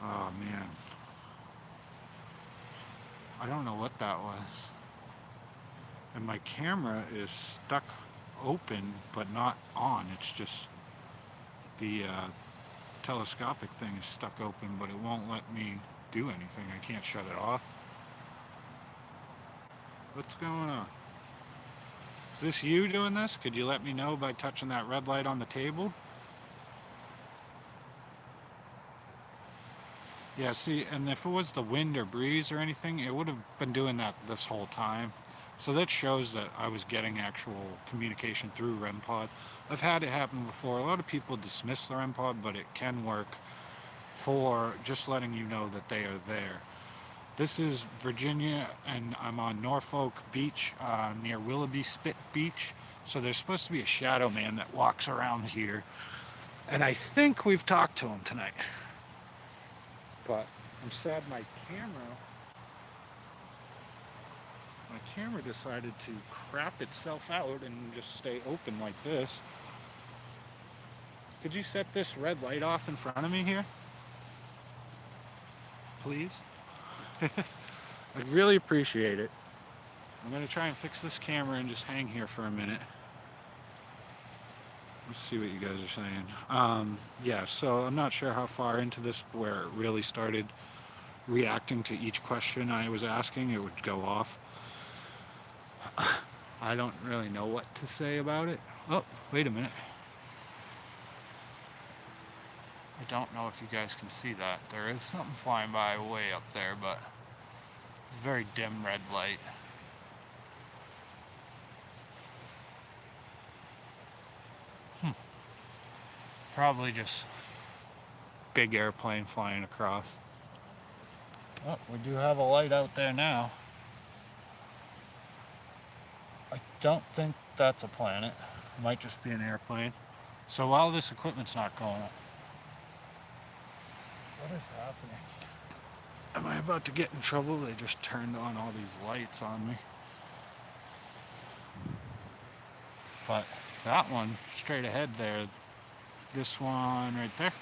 Oh man. I don't know what that was. And my camera is stuck open but not on. It's just the telescopic thing is stuck open, but it won't let me do anything. I can't shut it off. What's going on? Is this you doing this? Could you let me know by touching that red light on the table? Yeah, see, and if it was the wind or breeze or anything, it would have been doing that this whole time. So that shows that I was getting actual communication through REM pod. I've had it happen before. A lot of people dismiss the REM pod, but it can work for just letting you know that they are there. This is Virginia, and I'm on Norfolk Beach, near Willoughby Spit Beach. So there's supposed to be a shadow man that walks around here. And I think we've talked to him tonight. But I'm sad my camera decided to crap itself out and just stay open like this. Could you set this red light off in front of me here? Please? I'd really appreciate it. I'm going to try and fix this camera and just hang here for a minute. Let's see what you guys are saying. Yeah, so I'm not sure how far into this where it really started reacting to each question I was asking. It would go off. I don't really know what to say about it. Oh, wait a minute. I don't know if you guys can see that. There is something flying by way up there, but it's a very dim red light. Probably just big airplane flying across. Oh, we do have a light out there now. I don't think that's a planet. It might just be an airplane. So while this equipment's not going up, what is happening? Am I about to get in trouble? They just turned on all these lights on me. But that one straight ahead there, this one right there,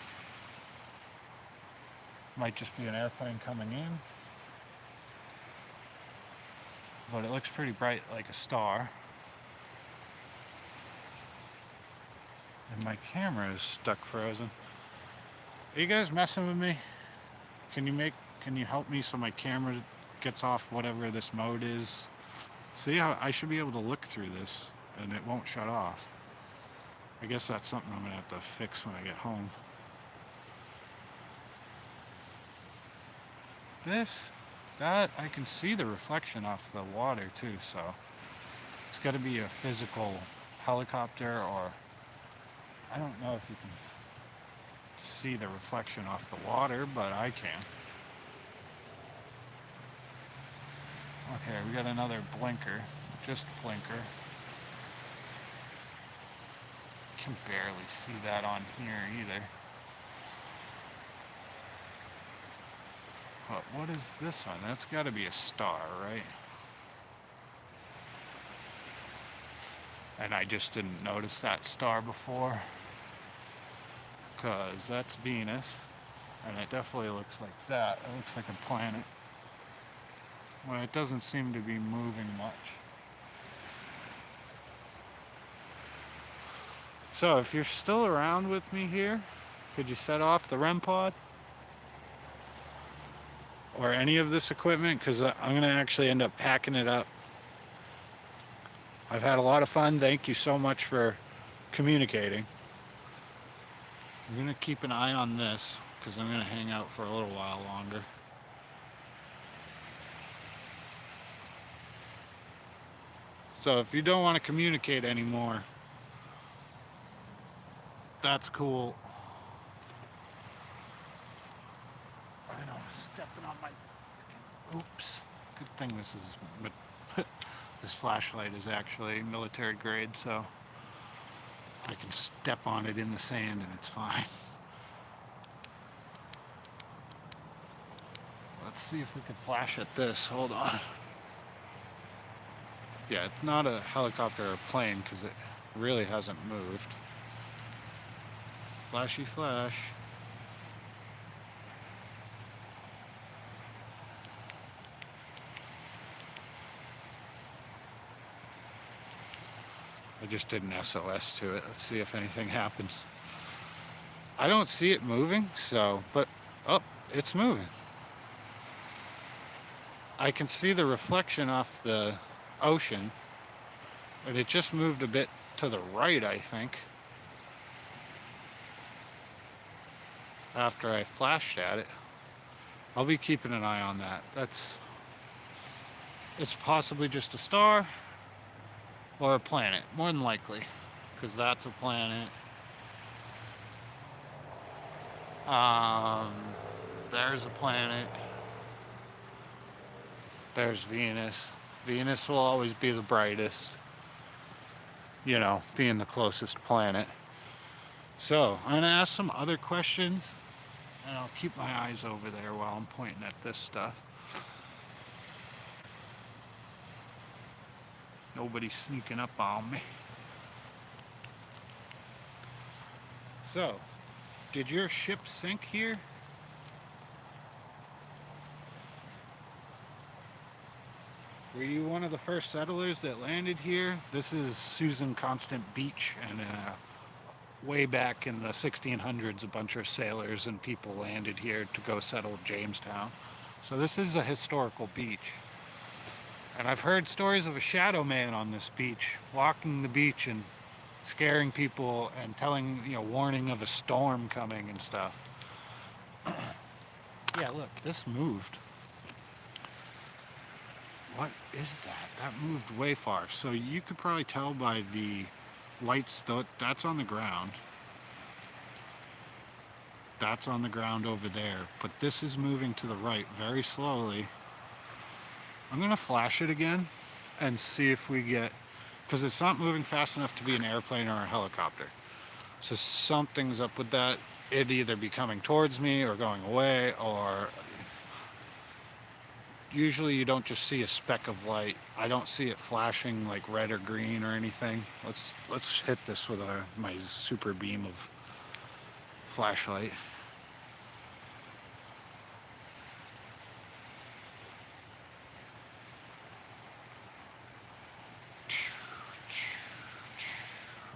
might just be an airplane coming in. But it looks pretty bright, like a star. And my camera is stuck frozen. Are you guys messing with me? Can you help me so my camera gets off whatever this mode is? See how I should be able to look through this and it won't shut off. I guess that's something I'm gonna have to fix when I get home. That I can see the reflection off the water too, so it's got to be a physical helicopter, or I don't know if you can see the reflection off the water, but I can. Okay, we got another blinker, just blinker. Can barely see that on here either. But what is this one? That's got to be a star, right? And I just didn't notice that star before, because that's Venus, and it definitely looks like that. It looks like a planet. Well, it doesn't seem to be moving much. So if you're still around with me here, could you set off the REM pod? Or any of this equipment, because I'm going to actually end up packing it up. I've had a lot of fun. Thank you so much for communicating. I'm going to keep an eye on this, because I'm going to hang out for a little while longer. So if you don't want to communicate anymore, that's cool. I know, stepping on my freaking, oops. Good thing this is, but this flashlight is actually military grade, so I can step on it in the sand and it's fine. Let's see if we can flash at this. Hold on. Yeah, it's not a helicopter or a plane because it really hasn't moved. Flashy flash. I just did an SOS to it. Let's see if anything happens. I don't see it moving, so, but, oh, it's moving. I can see the reflection off the ocean, and it just moved a bit to the right, I think, after I flashed at it. I'll be keeping an eye on that. It's possibly just a star or a planet, more than likely, because that's a planet. There's a planet. There's Venus. Venus will always be the brightest, you know, being the closest planet. So I'm gonna ask some other questions, and I'll keep my eyes over there while I'm pointing at this stuff. Nobody's sneaking up on me. So, did your ship sink here? Were you one of the first settlers that landed here? This is Susan Constant Beach, and way back in the 1600s, a bunch of sailors and people landed here to go settle Jamestown. So this is a historical beach. And I've heard stories of a shadow man on this beach, walking the beach and scaring people and telling, you know, warning of a storm coming and stuff. Yeah, look, this moved. What is that? That moved way far. So you could probably tell by the lights, that's on the ground. That's on the ground over there. But this is moving to the right very slowly. I'm going to flash it again and see if we get, because it's not moving fast enough to be an airplane or a helicopter. So something's up with that. It'd either be coming towards me or going away, or usually you don't just see a speck of light. I don't see it flashing like red or green or anything. Let's hit this with my super beam of flashlight.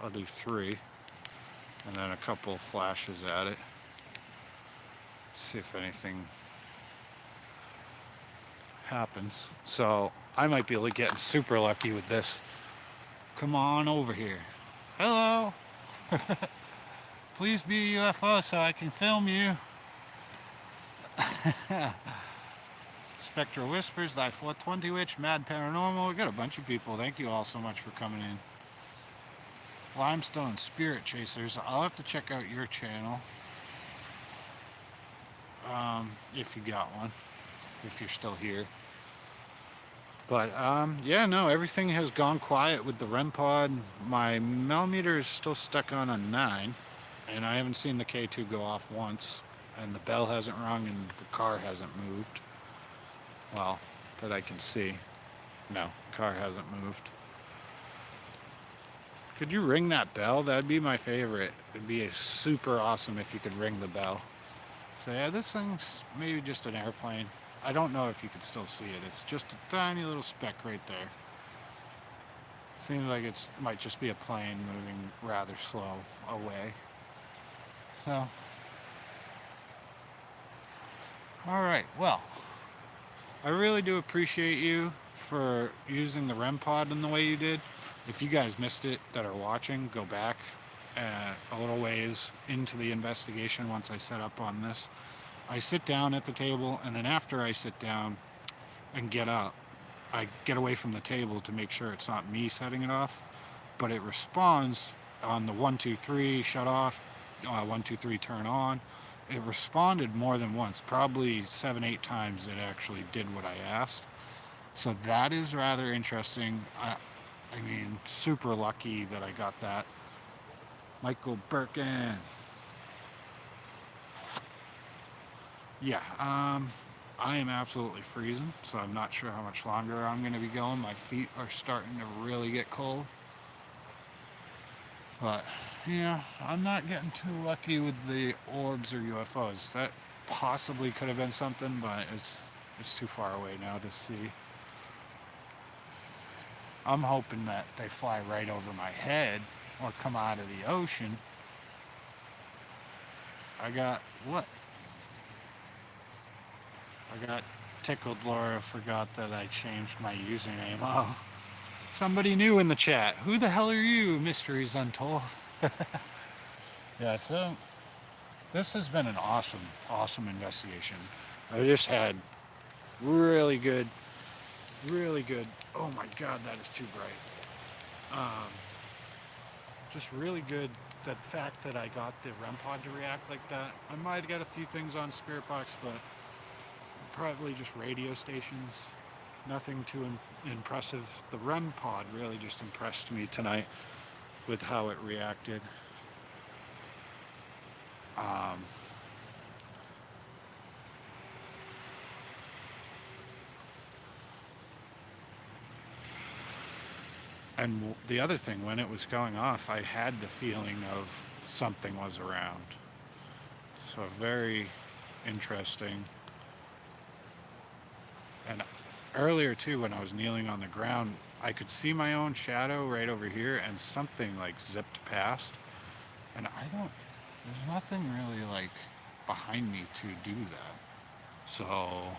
I'll do 3 and then a couple flashes at it. See if anything happens. So I might be getting super lucky with this. Come on over here. Hello. Please be a UFO so I can film you. Spectral Whispers, Thy 420 Witch, Mad Paranormal. We got a bunch of people. Thank you all so much for coming in. Limestone Spirit Chasers. I'll have to check out your channel. If you got one. If you're still here. But yeah, no, everything has gone quiet with the REM pod. My millimeter is still stuck on a 9, and I haven't seen the K2 go off once. and the bell hasn't rung and the car hasn't moved. Well, that I can see. No, car hasn't moved. Could you ring that bell? That'd be my favorite. It'd be super awesome if you could ring the bell. So yeah, this thing's maybe just an airplane. I don't know if you could still see it. It's just a tiny little speck right there. Seems like it might just be a plane moving rather slow away. So, alright, well, I really do appreciate you for using the REM pod in the way you did. If you guys missed it that are watching, go back a little ways into the investigation once I set up on this. I sit down at the table, and then after I sit down and get up, I get away from the table to make sure it's not me setting it off, but it responds on the 1, 2, 3 shut off, 1, 2, 3 turn on. It responded more than once, probably 7, 8 times it actually did what I asked. So that is rather interesting. I mean, super lucky that I got that. Michael Birkin. Yeah, I am absolutely freezing, so I'm not sure how much longer I'm going to be going. My feet are starting to really get cold. But, yeah, I'm not getting too lucky with the orbs or UFOs. That possibly could have been something, but it's too far away now to see. I'm hoping that they fly right over my head or come out of the ocean. I got tickled. Laura forgot that I changed my username. Oh, somebody new in the chat. Who the hell are you? Mysteries Untold. Yeah, so this has been an awesome investigation. I just had really good. Oh my God, that is too bright. Just really good. The fact that I got the REM pod to react like that. I might get a few things on Spirit Box, but probably just radio stations. Nothing too impressive. The REM pod really just impressed me tonight with how it reacted. And the other thing, when it was going off, I had the feeling of something was around. So very interesting. And earlier too, when I was kneeling on the ground, I could see my own shadow right over here, and something like zipped past. And there's nothing really like behind me to do that. So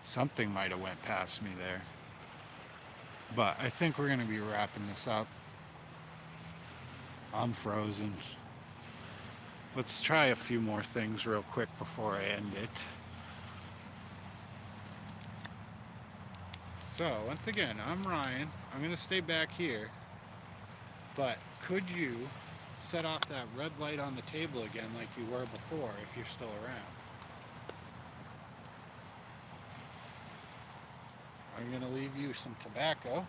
something might have went past me there. But I think we're going to be wrapping this up. I'm frozen. Let's try a few more things real quick before I end it. So, once again, I'm Ryan. I'm going to stay back here. But could you set off that red light on the table again like you were before if you're still around? I'm going to leave you some tobacco.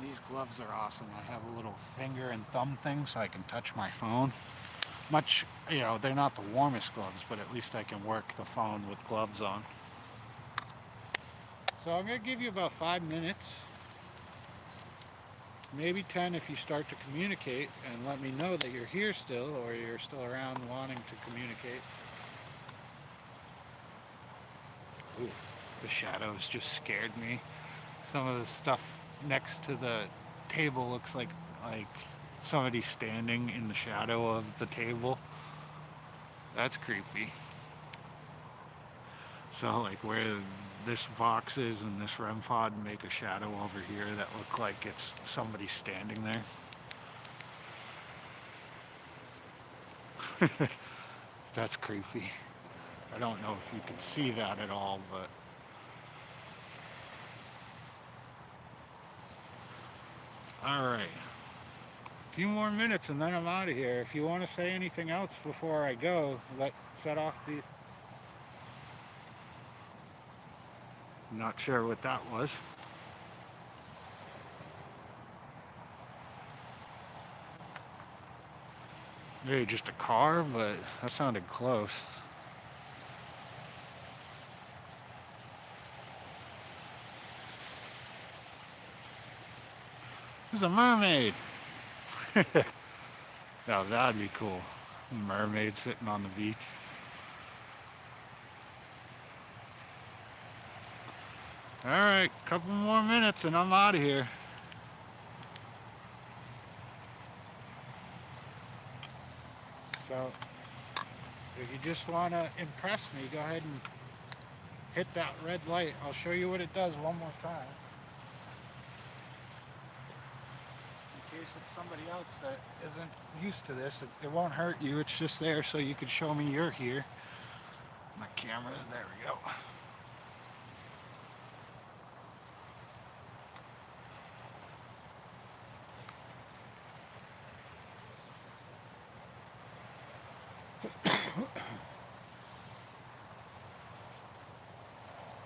These gloves are awesome. I have a little finger and thumb thing so I can touch my phone. They're not the warmest gloves, but at least I can work the phone with gloves on. So I'm going to give you about 5 minutes, maybe 10 if you start to communicate, and let me know that you're here still or you're still around wanting to communicate. Ooh, the shadows just scared me. Some of the stuff next to the table looks like somebody standing in the shadow of the table. That's creepy. So like where this box is and this REM pod make a shadow over here that look like it's somebody standing there. That's creepy. I don't know if you can see that at all, but alright. A few more minutes and then I'm out of here. If you want to say anything else before I go, set off the... Not sure what that was. Maybe just a car, but that sounded close. There's a mermaid. Now that'd be cool. A mermaid sitting on the beach. Alright, couple more minutes and I'm out of here. So, if you just want to impress me, go ahead and hit that red light. I'll show you what it does one more time. In case it's somebody else that isn't used to this, it won't hurt you. It's just there so you can show me you're here. My camera, there we go.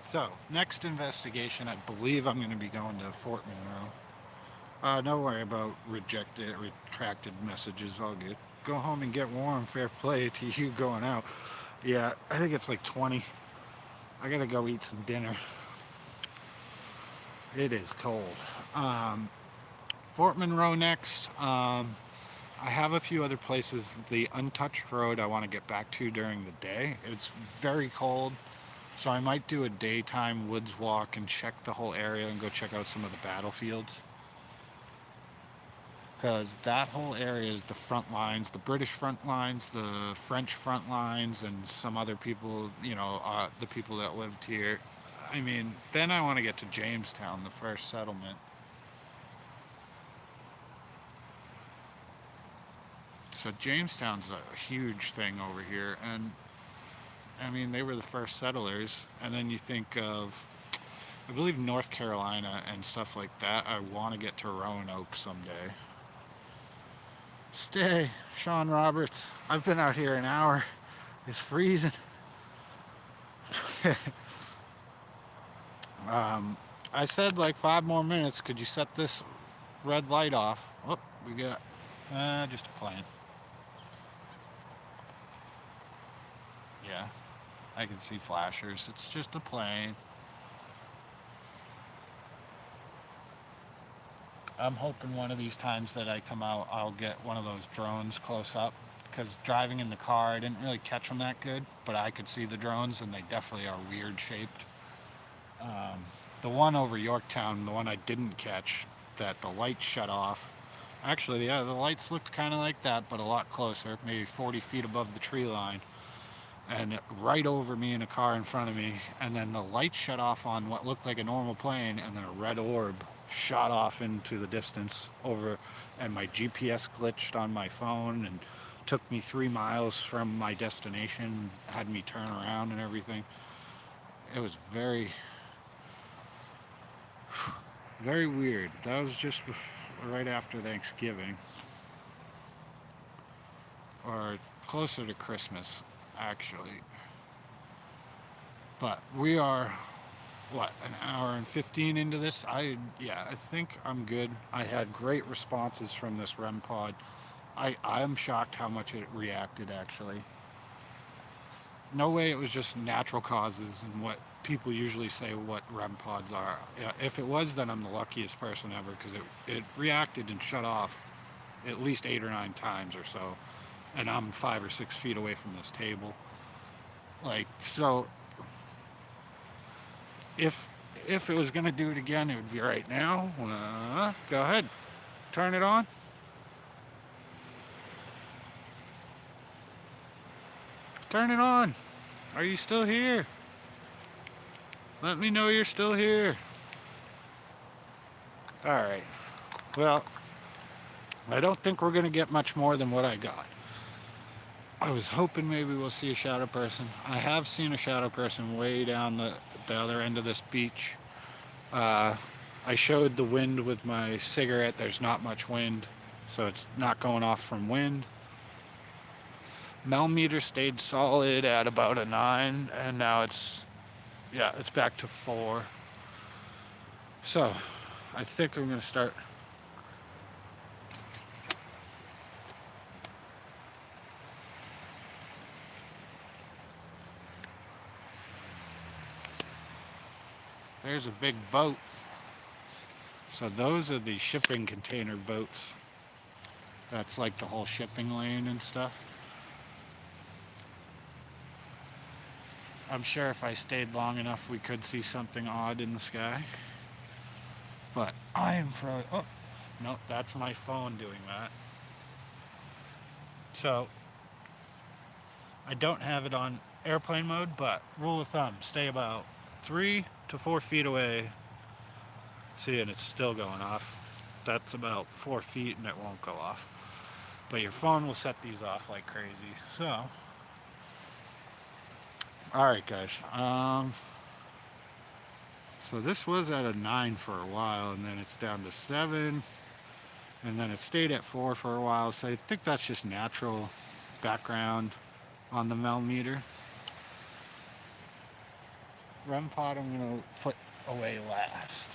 So, next investigation, I believe I'm going to be going to Fort Monroe. Don't worry about retracted messages, all good. Go home and get warm, fair play to you going out. Yeah, I think it's like 20. I gotta go eat some dinner. It is cold. Fort Monroe next. I have a few other places. The untouched road I want to get back to during the day. It's very cold. So I might do a daytime woods walk and check the whole area and go check out some of the battlefields. Because that whole area is the front lines, the British front lines, the French front lines, and some other people, the people that lived here. I mean, then I want to get to Jamestown, the first settlement. So Jamestown's a huge thing over here, and I mean, they were the first settlers, and then you think of, I believe, North Carolina and stuff like that. I want to get to Roanoke someday. Stay, Sean Roberts. I've been out here an hour. It's freezing. I said like 5 more minutes. Could you set this red light off? Oh, we got just a plane. Yeah. I can see flashers. It's just a plane. I'm hoping one of these times that I come out, I'll get one of those drones close up. Because driving in the car, I didn't really catch them that good. But I could see the drones, and they definitely are weird shaped. The one over Yorktown, the one I didn't catch, that the lights shut off. Actually, yeah, the lights looked kind of like that, but a lot closer. Maybe 40 feet above the tree line. And right over me in a car in front of me, and then the lights shut off on what looked like a normal plane, and then a red orb shot off into the distance over, and my GPS glitched on my phone and took me 3 miles from my destination, had me turn around and everything. It was very, very weird. That was just right after Thanksgiving, or closer to Christmas, actually. But we are, what, an hour and 15 into this? I think I'm good. I had great responses from this REM pod. I'm shocked how much it reacted, actually. No way it was just natural causes and what people usually say what REM pods are. Yeah, if it was, then I'm the luckiest person ever, because it reacted and shut off at least 8 or 9 times or so. And I'm 5 or 6 feet away from this table. Like, so if it was gonna do it again, it would be right now. Go ahead, turn it on. Turn it on. Are you still here? Let me know you're still here. All right. Well, I don't think we're gonna get much more than what I got. I was hoping maybe we'll see a shadow person. I have seen a shadow person way down the other end of this beach. I showed the wind with my cigarette. There's not much wind, so it's not going off from wind. Mel meter stayed solid at about a 9, and now it's back to 4. So I think I'm gonna start there's a big boat. So those are the shipping container boats. That's like the whole shipping lane and stuff. I'm sure if I stayed long enough we could see something odd in the sky. But I am frozen. Oh, no, that's my phone doing that. So I don't have it on airplane mode, but rule of thumb, stay about 3 to 4 feet away. See, and it's still going off. That's about 4 feet and it won't go off. But your phone will set these off like crazy. So, alright guys. So this was at a 9 for a while, and then it's down to 7. And then it stayed at 4 for a while. So I think that's just natural background on the millimeter. REM pod I'm going to put away last.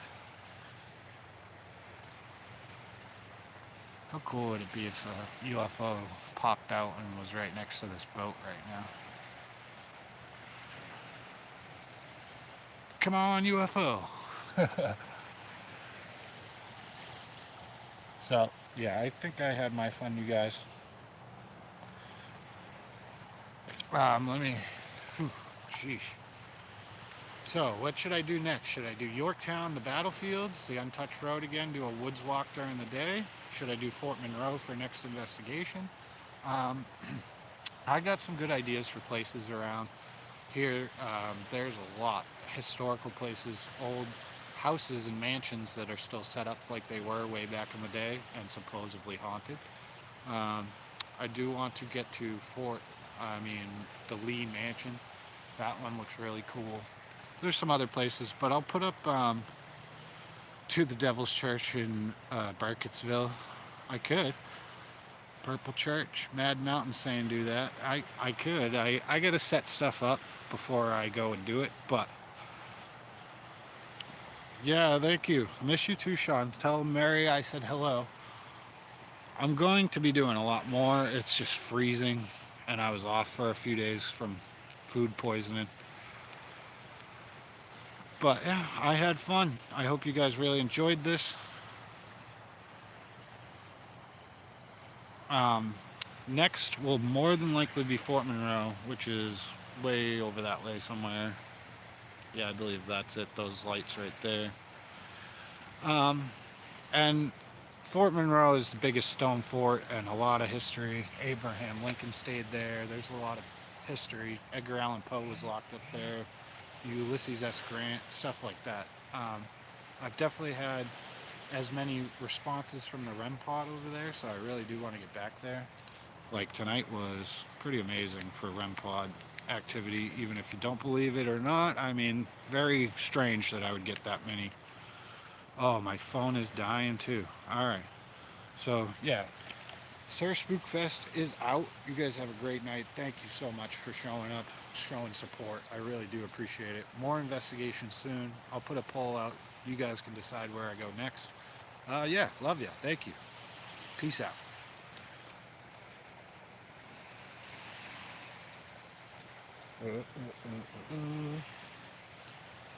How cool would it be if a UFO popped out and was right next to this boat right now? Come on, UFO! So, yeah, I think I had my fun, you guys. Sheesh. So, what should I do next? Should I do Yorktown, the battlefields, the untouched road again, do a woods walk during the day? Should I do Fort Monroe for next investigation? I got some good ideas for places around here. There's a lot. Historical places, old houses and mansions that are still set up like they were way back in the day and supposedly haunted. I do want to get to the Lee Mansion. That one looks really cool. There's some other places, but I'll put up to the Devil's Church in Burkittsville. I could. Purple Church, Mad Mountain saying do that. I could. I gotta set stuff up before I go and do it, but yeah, thank you. Miss you too, Sean. Tell Mary I said hello. I'm going to be doing a lot more. It's just freezing, and I was off for a few days from food poisoning. But yeah, I had fun. I hope you guys really enjoyed this. Next will more than likely be Fort Monroe, which is way over that way somewhere. Yeah, I believe that's it, those lights right there. And Fort Monroe is the biggest stone fort and a lot of history. Abraham Lincoln stayed there. There's a lot of history. Edgar Allan Poe was locked up there. Ulysses S. Grant, stuff like that. I've definitely had as many responses from the REM pod over there, so I really do want to get back there. Like tonight was pretty amazing for REM pod activity, even if you don't believe it or not. I mean, very strange that I would get that many. Oh, my phone is dying too. Alright, so yeah, SrSpookfest is out. You guys have a great night. Thank you so much for showing up, showing support. I really do appreciate it. More investigations soon. I'll put a poll out. You guys can decide where I go next. Yeah, love ya. Thank you. Peace out.